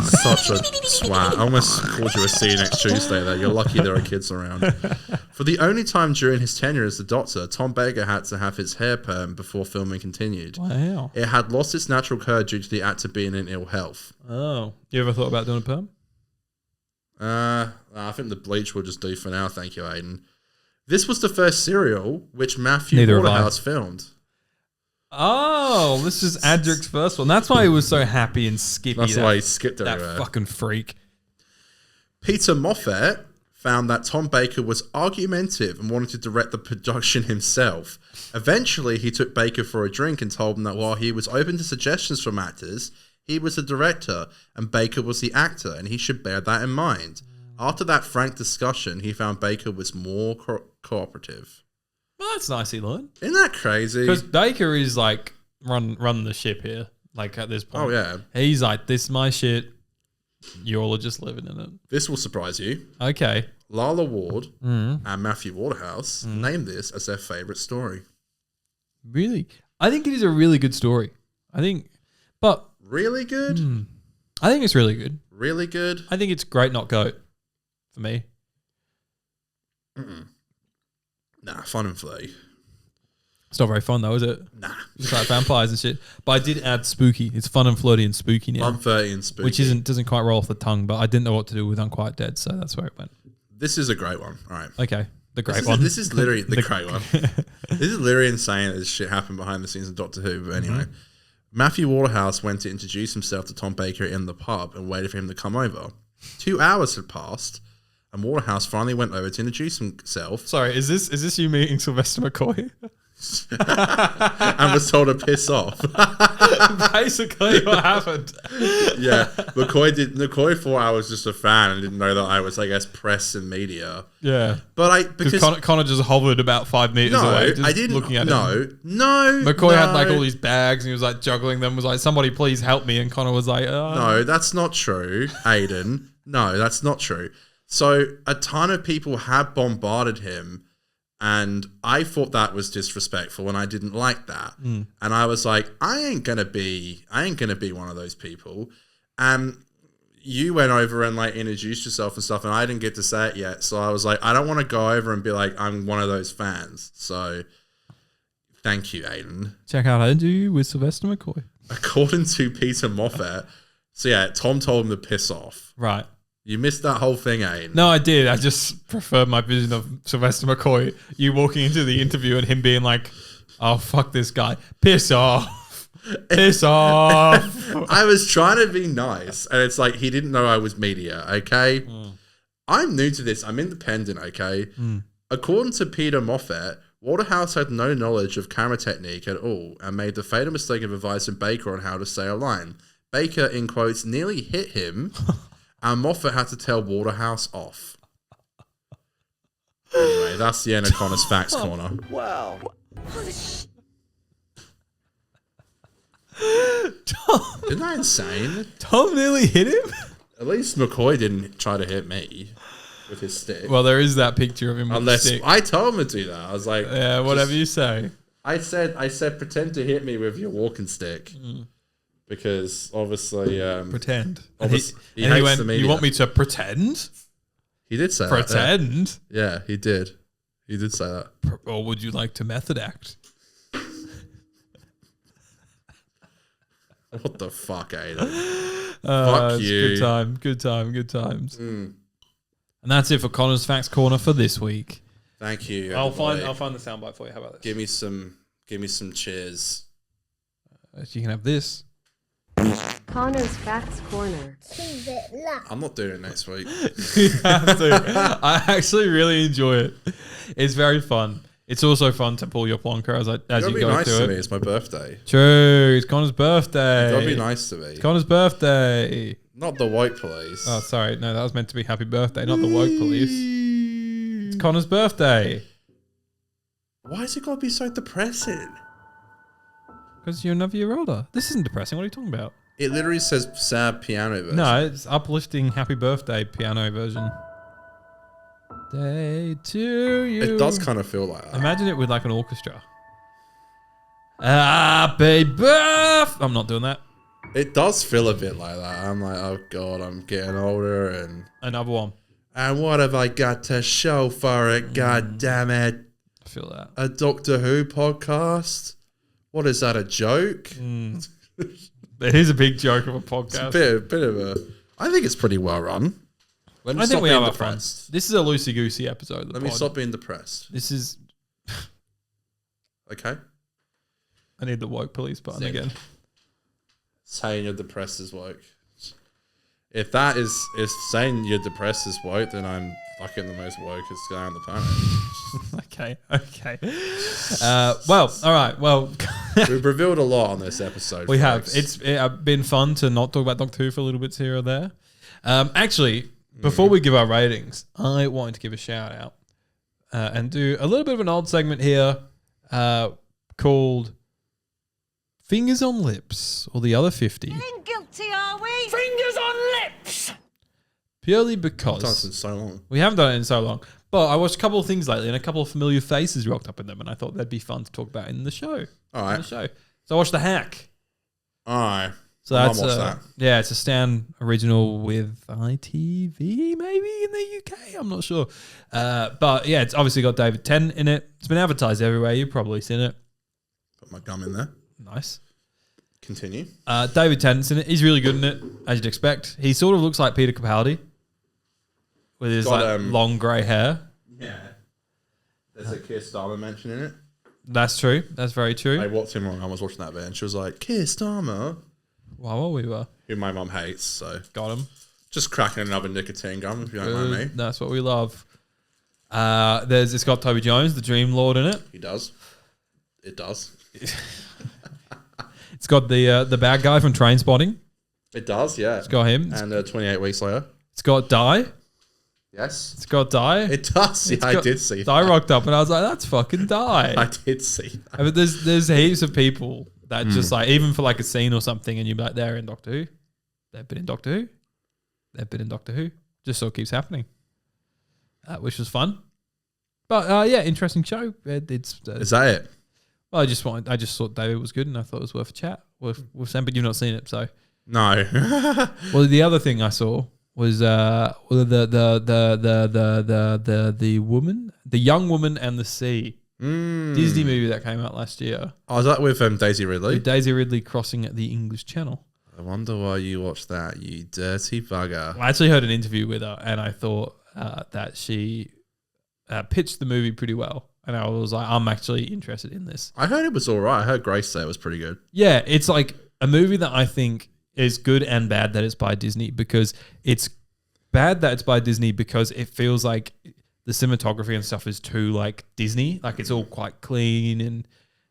Such a swat. I almost called you a see you next Tuesday there. You're lucky there are kids around. For the only time during his tenure as the Doctor, Tom Baker had to have his hair perm before filming continued. Wow. It had lost its natural curl due to the actor being in ill health. Oh. You ever thought about doing a perm? I think the bleach will just do for now, thank you, Aiden. This was the first serial which Matthew Neither have I. Waterhouse filmed. Oh, this is Adric's first one. That's why he was so happy and skippy. That's why he skipped that everywhere. fucking freak. Peter Moffat found that Tom Baker was argumentative and wanted to direct the production himself. Eventually, he took Baker for a drink and told him that while he was open to suggestions from actors, he was the director and Baker was the actor, and he should bear that in mind. After that frank discussion, he found Baker was more cooperative. Well, that's nice he learned. Isn't that crazy? Because Baker is like run the ship here. Like at this point. Oh, yeah. He's like, this is my shit. You all are just living in it. This will surprise you. Okay. Lala Ward and Matthew Waterhouse named this as their favourite story. Really? I think it is a really good story. But Really good? I think it's really good. Really good? I think it's great, not GOAT for me. Nah, fun and flirty. It's not very fun though, is it? Nah. It's like vampires and shit. But I did add spooky. It's fun and flirty and spooky now. Fun, flirty and spooky. Which doesn't quite roll off the tongue, but I didn't know what to do with Unquiet Dead, so that's where it went. This is a great one. All right. Okay. The great one. This is literally the great one. This is literally insane that this shit happened behind the scenes of Doctor Who. But anyway, Matthew Waterhouse went to introduce himself to Tom Baker in the pub and waited for him to come over. 2 hours had passed, and Waterhouse finally went over to introduce himself. Sorry, is this you meeting Sylvester McCoy? And was told to piss off. Basically what happened. Yeah, McCoy thought I was just a fan and didn't know that I was, I guess, press and media. Yeah, but because Connor just hovered about 5 meters away. Just I didn't. Looking at him. McCoy had like all these bags and he was like juggling them. Was like, somebody please help me, and Connor was like, no, that's not true, Aiden. No, that's not true. So a ton of people had bombarded him. And I thought that was disrespectful, and I didn't like that. And I was like, I ain't gonna be one of those people. And you went over and like introduced yourself and stuff, and I didn't get to say it yet. So I was like, I don't want to go over and be like, I'm one of those fans. So thank you, Aiden. check out an interview with Sylvester McCoy. According to Peter Moffat, so yeah, Tom told him to piss off. Right. You missed that whole thing, Aiden. No, I did. I just prefer my vision of Sylvester McCoy. You walking into the interview and him being like, oh, fuck this guy. Piss off. Piss off. I was trying to be nice, and it's like he didn't know I was media, okay? I'm new to this. I'm independent, okay? According to Peter Moffat, Waterhouse had no knowledge of camera technique at all and made the fatal mistake of advising Baker on how to say a line. Baker, in quotes, nearly hit him, and Moffat had to tell Waterhouse off. Anyway, that's the end of Connor's Facts Corner. Wow. Isn't that insane? Tom nearly hit him? At least McCoy didn't try to hit me with his stick. Well, there is that picture of him with Unless the stick. I told him to do that. I was like, Yeah, whatever you say. I said, pretend to hit me with your walking stick. Because obviously, Pretend. And obviously he hates went, the media. you want me to pretend? He did say that. Pretend? Yeah, he did. He did say that. Or would you like to method act? What the fuck, Aiden? Fuck It's you. Good times. And that's it for Connor's Facts Corner for this week. Thank you. I'll everybody. find the soundbite for you. How about this? Give me some cheers. You can have this. Connor's Facts Corner. I'm not doing it next week. You have to. I actually really enjoy it. It's very fun. It's also fun to pull your plonker as you Be go nice through to it. me. It's my birthday. True. It's Connor's birthday. You gotta be nice to me. It's Connor's birthday. Not the white police. Oh, sorry. No, that was meant to be happy birthday, not the woke police. It's Connor's birthday. Why is it gotta be so depressing? Because you're another year older. This isn't depressing. What are you talking about? It literally says sad piano version. No, it's uplifting happy birthday piano version. Day to you. It does kind of feel like that. Imagine it with like an orchestra. Happy birthday. I'm not doing that. It does feel a bit like that. I'm like, oh god, I'm getting older, and Another one. what have I got to show for it? God damn it! I feel that. A Doctor Who podcast? What is that? A joke? It is a big joke of a It's podcast. a bit of a. I think it's pretty well run. Let me I think stop we being have our depressed. fun. This is a loosey goosey episode. Of the Let me pod. stop being depressed. This is. Okay. I need the woke police button Zip. again. Saying you're depressed is woke. If that is saying you're depressed is woke, then I'm fucking the most wokest guy on the planet. Okay. Well, all right. Well, We've revealed a lot on this episode. we have. folks. It's been fun to not talk about Doctor Who for a little bit here or there. Actually, before we give our ratings, I wanted to give a shout out and do a little bit of an old segment here called Fingers on Lips, or the other 50. Feeling guilty, are we? Fingers on lips! Purely I've done because this in so long. we haven't done it in so long. But I watched a couple of things lately, and a couple of familiar faces rocked up in them, and I thought that'd be fun to talk about in the show. All On the right. show. So I watched The Hack. All right. So I might that's watch that. Yeah, it's a Stan original with ITV maybe in the UK. I'm not sure, but yeah, it's obviously got David Tennant in it. It's been advertised everywhere. You've probably seen it. Put my gum in there. Nice. Continue. David Tennant's in it. He's really good in it, as you'd expect. He sort of looks like Peter Capaldi with his long grey hair. Yeah. There's a Keir Starmer mention in it. That's true. That's very true. I walked in when I was watching that bit and she was like, Keir Starmer. Wow, we were. Who my mum hates, so. Got him. Just cracking another nicotine gum, if you don't mind me. That's what we love. It's got Toby Jones, the Dream Lord, in it. He does. It does. It's got the bad guy from Trainspotting. It does, yeah. It's got him. And 28 Weeks Later. It's got Di. Yes. It's got Di. It does. Yeah, I did see that. Di rocked up and I was like, that's fucking Di. I did see that. But there's heaps of people that just like, even for like a scene or something, and you're like, they're in Doctor Who. They've been in Doctor Who. They've been in Doctor Who. Just so it keeps happening. Which was fun. But yeah, interesting show. Is that it? Well, I just thought David was good and I thought it was worth a chat with Sam, but you've not seen it, so. No. Well, the other thing I saw was the woman, the young woman and the sea. Disney movie that came out last year. Oh, is that with Daisy Ridley? With Daisy Ridley crossing at the English Channel. I wonder why you watched that, you dirty bugger. I actually heard an interview with her and I thought that she pitched the movie pretty well. And I was like, I'm actually interested in this. I heard it was all right. I heard Grace say it was pretty good. Yeah, it's like a movie that I think is good and bad that it's by Disney, because it's bad that it's by Disney because it feels like the cinematography and stuff is too like Disney. Like it's all quite clean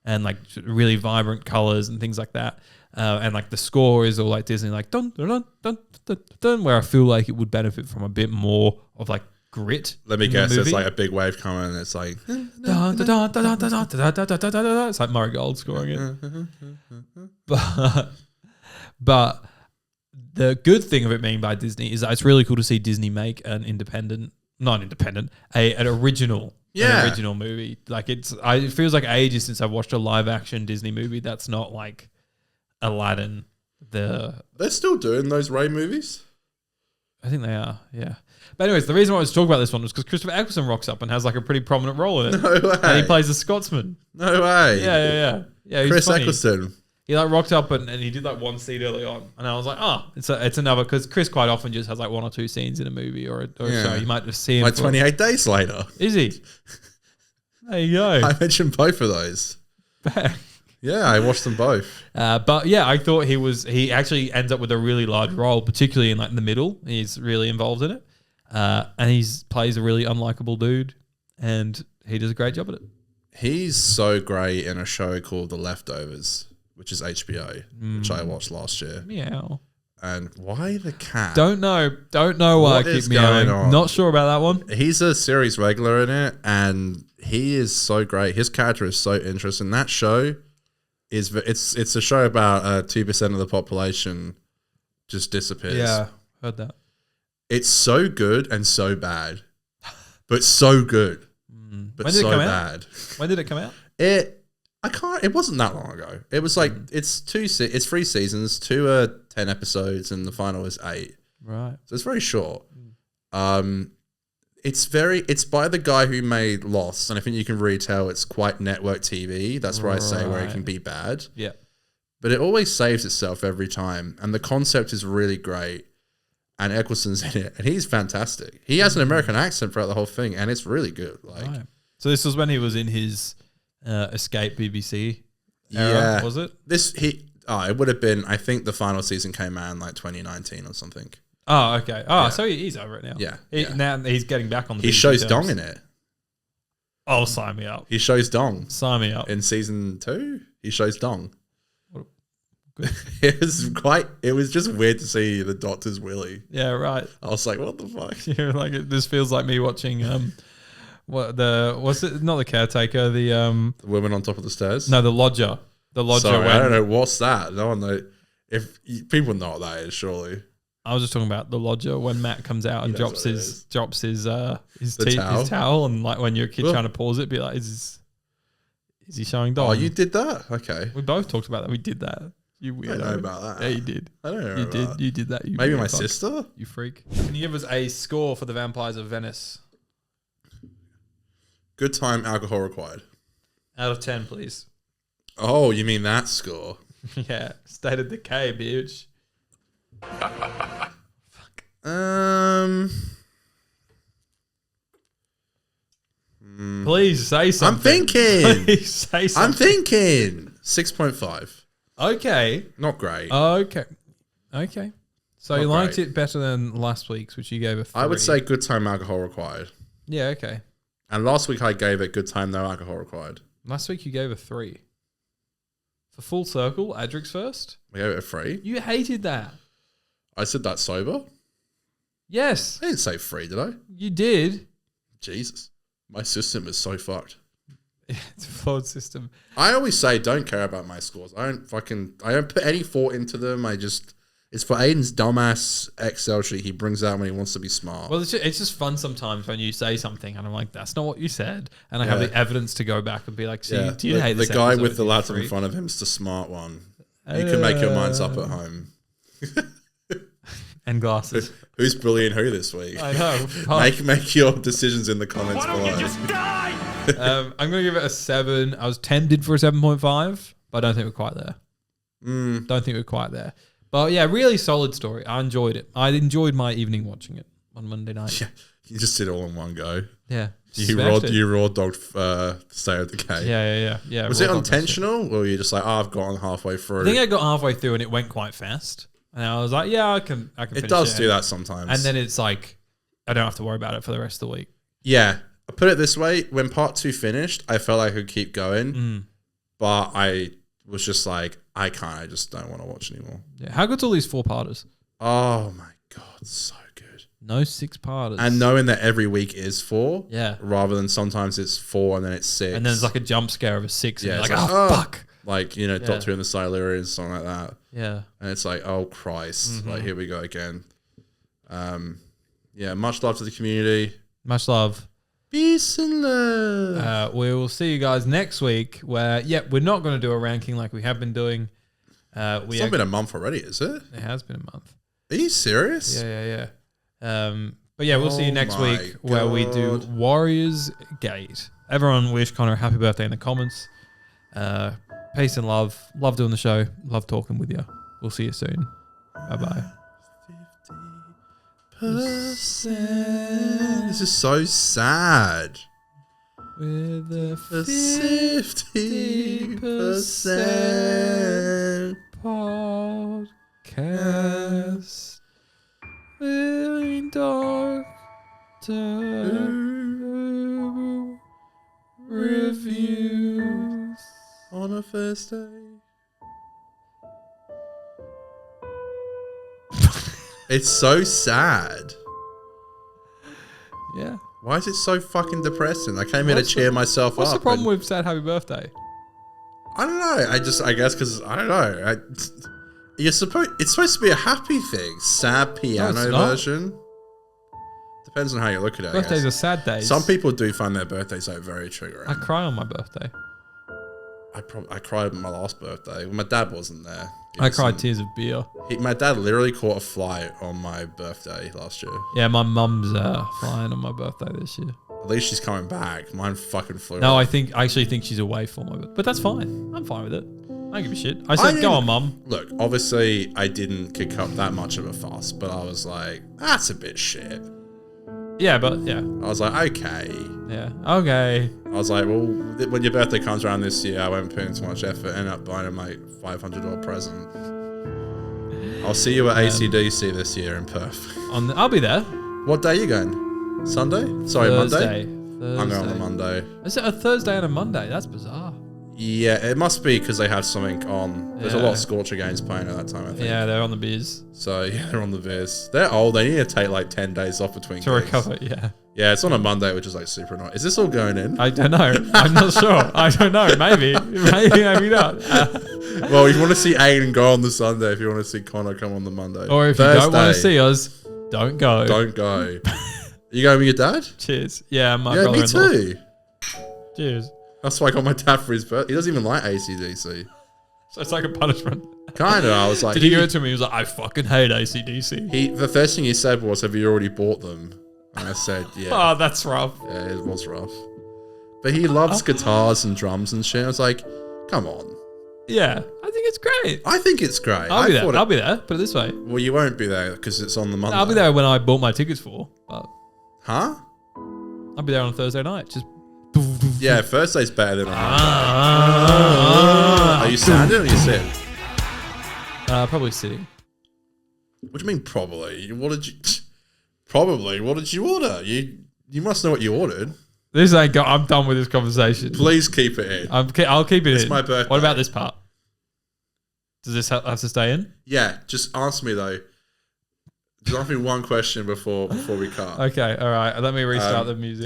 and like really vibrant colors and things like that. And like the score is all like Disney, like dun dun dun dun dun dun, where I feel like it would benefit from a bit more of like grit. Let me guess, it's like a big wave coming and it's like it's like Murray Gold scoring it. But the good thing of it being by Disney is that it's really cool to see Disney make an original movie. Like it feels like ages since I've watched a live action Disney movie that's not like Aladdin. They're still doing those Ray movies? I think they are, yeah. But anyways, the reason why I was talking about this one was because Christopher Eccleston rocks up and has like a pretty prominent role in it. No way. And he plays a Scotsman. No way. Yeah. He's Chris funny. Eccleston. He like rocked up and he did like one scene early on, and I was like, it's another, because Chris quite often just has like one or two scenes in a movie or a show. You might just see him like 28 Days Later. Is he? There you go. I mentioned both of those. Yeah, I watched them both. But yeah, I thought he actually ends up with a really large role, particularly in like the middle. He's really involved in it, and he plays a really unlikable dude, and he does a great job at it. He's so great in a show called The Leftovers, which is HBO, which I watched last year. Meow. And why the cat? Don't know why I keep meowing. Not sure about that one. He's a series regular in it, and he is so great. His character is so interesting. That show it's a show about 2% of the population just disappears. Yeah, heard that. It's so good and so bad, but so good, but when did so it come bad. Out? When did it come out? It wasn't that long ago. It was like it's 3 seasons, 2 are 10 episodes, and the final is 8. Right. So it's very short. It's by the guy who made Lost, and I think you can really tell it's quite network TV. That's where I say where it can be bad. Yeah. But it always saves itself every time, and the concept is really great. And Eccleston's in it, and he's fantastic. He has an American accent throughout the whole thing, and it's really good. Like, so this was when he was in his Escape BBC era, was it? It would have been. I think the final season came out in like 2019 or something. Oh, okay. So he's over it now. Yeah. Now he's getting back on the He BBC shows terms. Dong in it. Oh, sign me up. He shows Dong. Sign me up. In season 2, he shows Dong. Good. It was just weird to see the Doctor's Willy. Yeah, right. I was like, what the fuck? Yeah, like this feels like me watching what's it? Not the Caretaker, the woman on top of the stairs. No, the Lodger. The Lodger. Sorry, I don't know what's that. No one knows. If people know what that is, surely. I was just talking about the Lodger when Matt comes out and drops his towel, and like when you're a kid trying to pause it, be like, is he showing Dong? Oh, you did that? Okay. We both talked about that. We did that. You weirdo. I don't know about that. Yeah, you did. I don't know You about did. that. You did that. You Maybe weird my fuck. sister? You freak. Can you give us a score for the Vampires of Venice? Good time, alcohol required. Out of 10, please. Oh, you mean that score? Yeah. State of Decay, bitch. Please say something. I'm thinking. Please say I'm something. thinking 6.5. Okay. Not great. Okay. Okay. So Not you liked great. it better than last week's, which you gave a 3. I would say good time, alcohol required. Yeah, okay. And last week I gave it good time, no alcohol required. Last week you gave a 3. For full circle, Adric's first? I gave it a 3. You hated that. I said that sober. Yes, I didn't say 3, did I? you did. Jesus. My system is so fucked. It's a flawed system. I always say don't care about my scores. I don't put any thought into them. It's for Aiden's dumbass Excel sheet he brings out when he wants to be smart. Well, it's just fun sometimes when you say something and I'm like, that's not what you said. And I have the evidence to go back and be like, see, do you hate the this guy episode? with the You laptop in freak? front of him is the smart one. You can make your minds up at home. And glasses. Who's bullying who this week? I know. Fuck. Make your decisions in the comments Why don't you below. just die? I'm going to give it a 7. I was tempted for a 7.5, but I don't think we're quite there. Don't think we're quite there. But yeah, really solid story. I enjoyed it. I enjoyed my evening watching it on Monday night. Yeah, you just did it all in one go. Yeah. You raw dogged State of Decay. Yeah. Was raw it dog that shit. intentional, or were you just like, I've gotten halfway through? I think I got halfway through and it went quite fast. And I was like, yeah, I can it finish does do that sometimes. And then it's like, I don't have to worry about it for the rest of the week. yeah, I put it this way: when part 2 finished, I felt like I could keep going, but I was just like, I can't. I just don't want to watch anymore. Yeah. How good's all these 4-parters? Oh my god, so good! No 6-parters. And knowing that every week is 4, Yeah. rather than sometimes it's 4 and then it's 6, And then there's like a jump scare of a 6. yeah, And it's you're like, like, oh, fuck. like Doctor in the Silurians and something like that. Yeah. And it's like, oh Christ, like here we go again. Yeah, much love to the community. Much love. Peace and love. We will see you guys next week where, we're not going to do a ranking like we have been doing. It's not been a month already, is it? It has been a month. Are you serious? Yeah. But yeah, we'll see you next my week where we do God. Warriors Gate. Everyone wish Connor a happy birthday in the comments. Peace and love. Love doing the show. Love talking with you. We'll see you soon. Bye-bye. This is so sad. With the 50% podcast. Living Doctor Reviews. on a first day. It's so sad. Yeah. Why is it so fucking depressing? I came here to What's cheer myself What's up. the problem and- with Sad Happy Birthday? I don't know. I guess because I don't know. It's supposed to be a happy thing. Sad piano not. version. Depends on how you look at it. Birthdays I are guess. sad days. Some people do find their birthdays like very I triggering. cry on my birthday. I cried on my last birthday. Well, my dad wasn't there. He I was cried in- tears of beer. my dad literally caught a flight on my birthday last year. Yeah, my mum's flying on my birthday this year. At least she's coming back. Mine fucking flew. No, off. I actually think she's away for my birthday. But that's fine. I'm fine with it. I don't give a shit. I said, didn't- go on, mum. Look, obviously, I didn't kick up that much of a fuss, but I was like, that's a bit shit. Yeah, but yeah. I was like, okay. Yeah. Okay. I was like, well, when your birthday comes around this year, I won't put in too much effort. End up buying him like $500 present. I'll see you at ACDC this year in Perth. I'll be there. What day are you going? Sunday? Sorry, Thursday. Monday? I'm going on the Monday. Is it a Thursday and a Monday? That's bizarre. Yeah, it must be because they have something on. There's a Yeah. lot of Scorcher games playing at that time, I think. Yeah, they're on the beers So, yeah, they're on the Viz. They're old. They need to take like 10 days off between to gigs. recover. Yeah. Yeah, it's on a Monday, which is like super annoying. Is this all going in? I don't know. I'm not sure. I don't know. Maybe. Maybe not. Well, if you want to see Aiden go on the Sunday, if you want to see Connor come on the Monday. Or if you don't want to Thursday, see us, don't go. don't go. You going with your dad? Cheers. Yeah, my Yeah, me brother-in-law. too. Cheers. That's why I got my dad for his birthday. He doesn't even like ACDC. So it's like a punishment. Kind of. I was like, Did he give it to me? He was like, I fucking hate AC/DC. The first thing he said was, "Have you already bought them?" And I said, "Yeah." Oh, that's rough. Yeah, it was rough. But he loves guitars and drums and shit. I was like, come on. Yeah, I think it's great. I think it's great. I'll be there. I'll be there. Put it this way. Well, you won't be there because it's on the Monday. I'll be there when I bought my tickets for. But Huh? I'll be there on Thursday night. Just. Yeah, Thursday's better than on Monday. Are you standing or are you sitting? Probably sitting. What do you mean probably? What did you... Probably? What did you order? You must know what you ordered. This ain't go. I'm done with this conversation. Please keep it in. I'll keep it in. It's my birthday. What about this part? Does this have to stay in? Yeah, just answer me though. Just ask me one question before we cut. Okay, all right. Let me restart the music.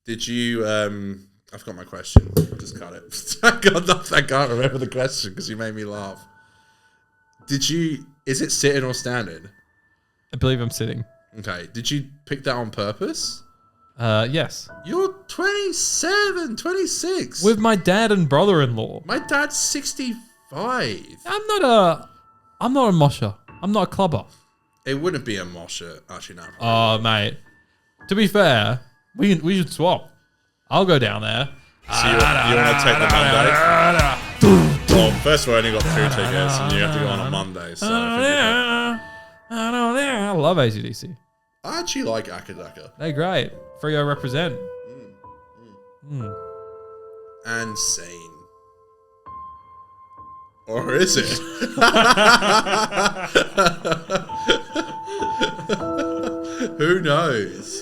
Did you I forgot my question. Just cut it. I can't remember the question because you made me laugh. Is it sitting or standing? I believe I'm sitting. Okay. Did you pick that on purpose? Yes. You're 27, 26. With my dad and brother-in-law. My dad's 65. I'm not a mosher. I'm not a clubber. It wouldn't be a mosher. Actually, no. Oh, mate. To be fair, we should swap. I'll go down there. So you want to take the Monday? Well, first of all, I only got 2 tickets, and you have to go on a Monday. So I love AC/DC. I actually like Akadaka. They're great. Frio represent. And sane. Or is it? Who knows?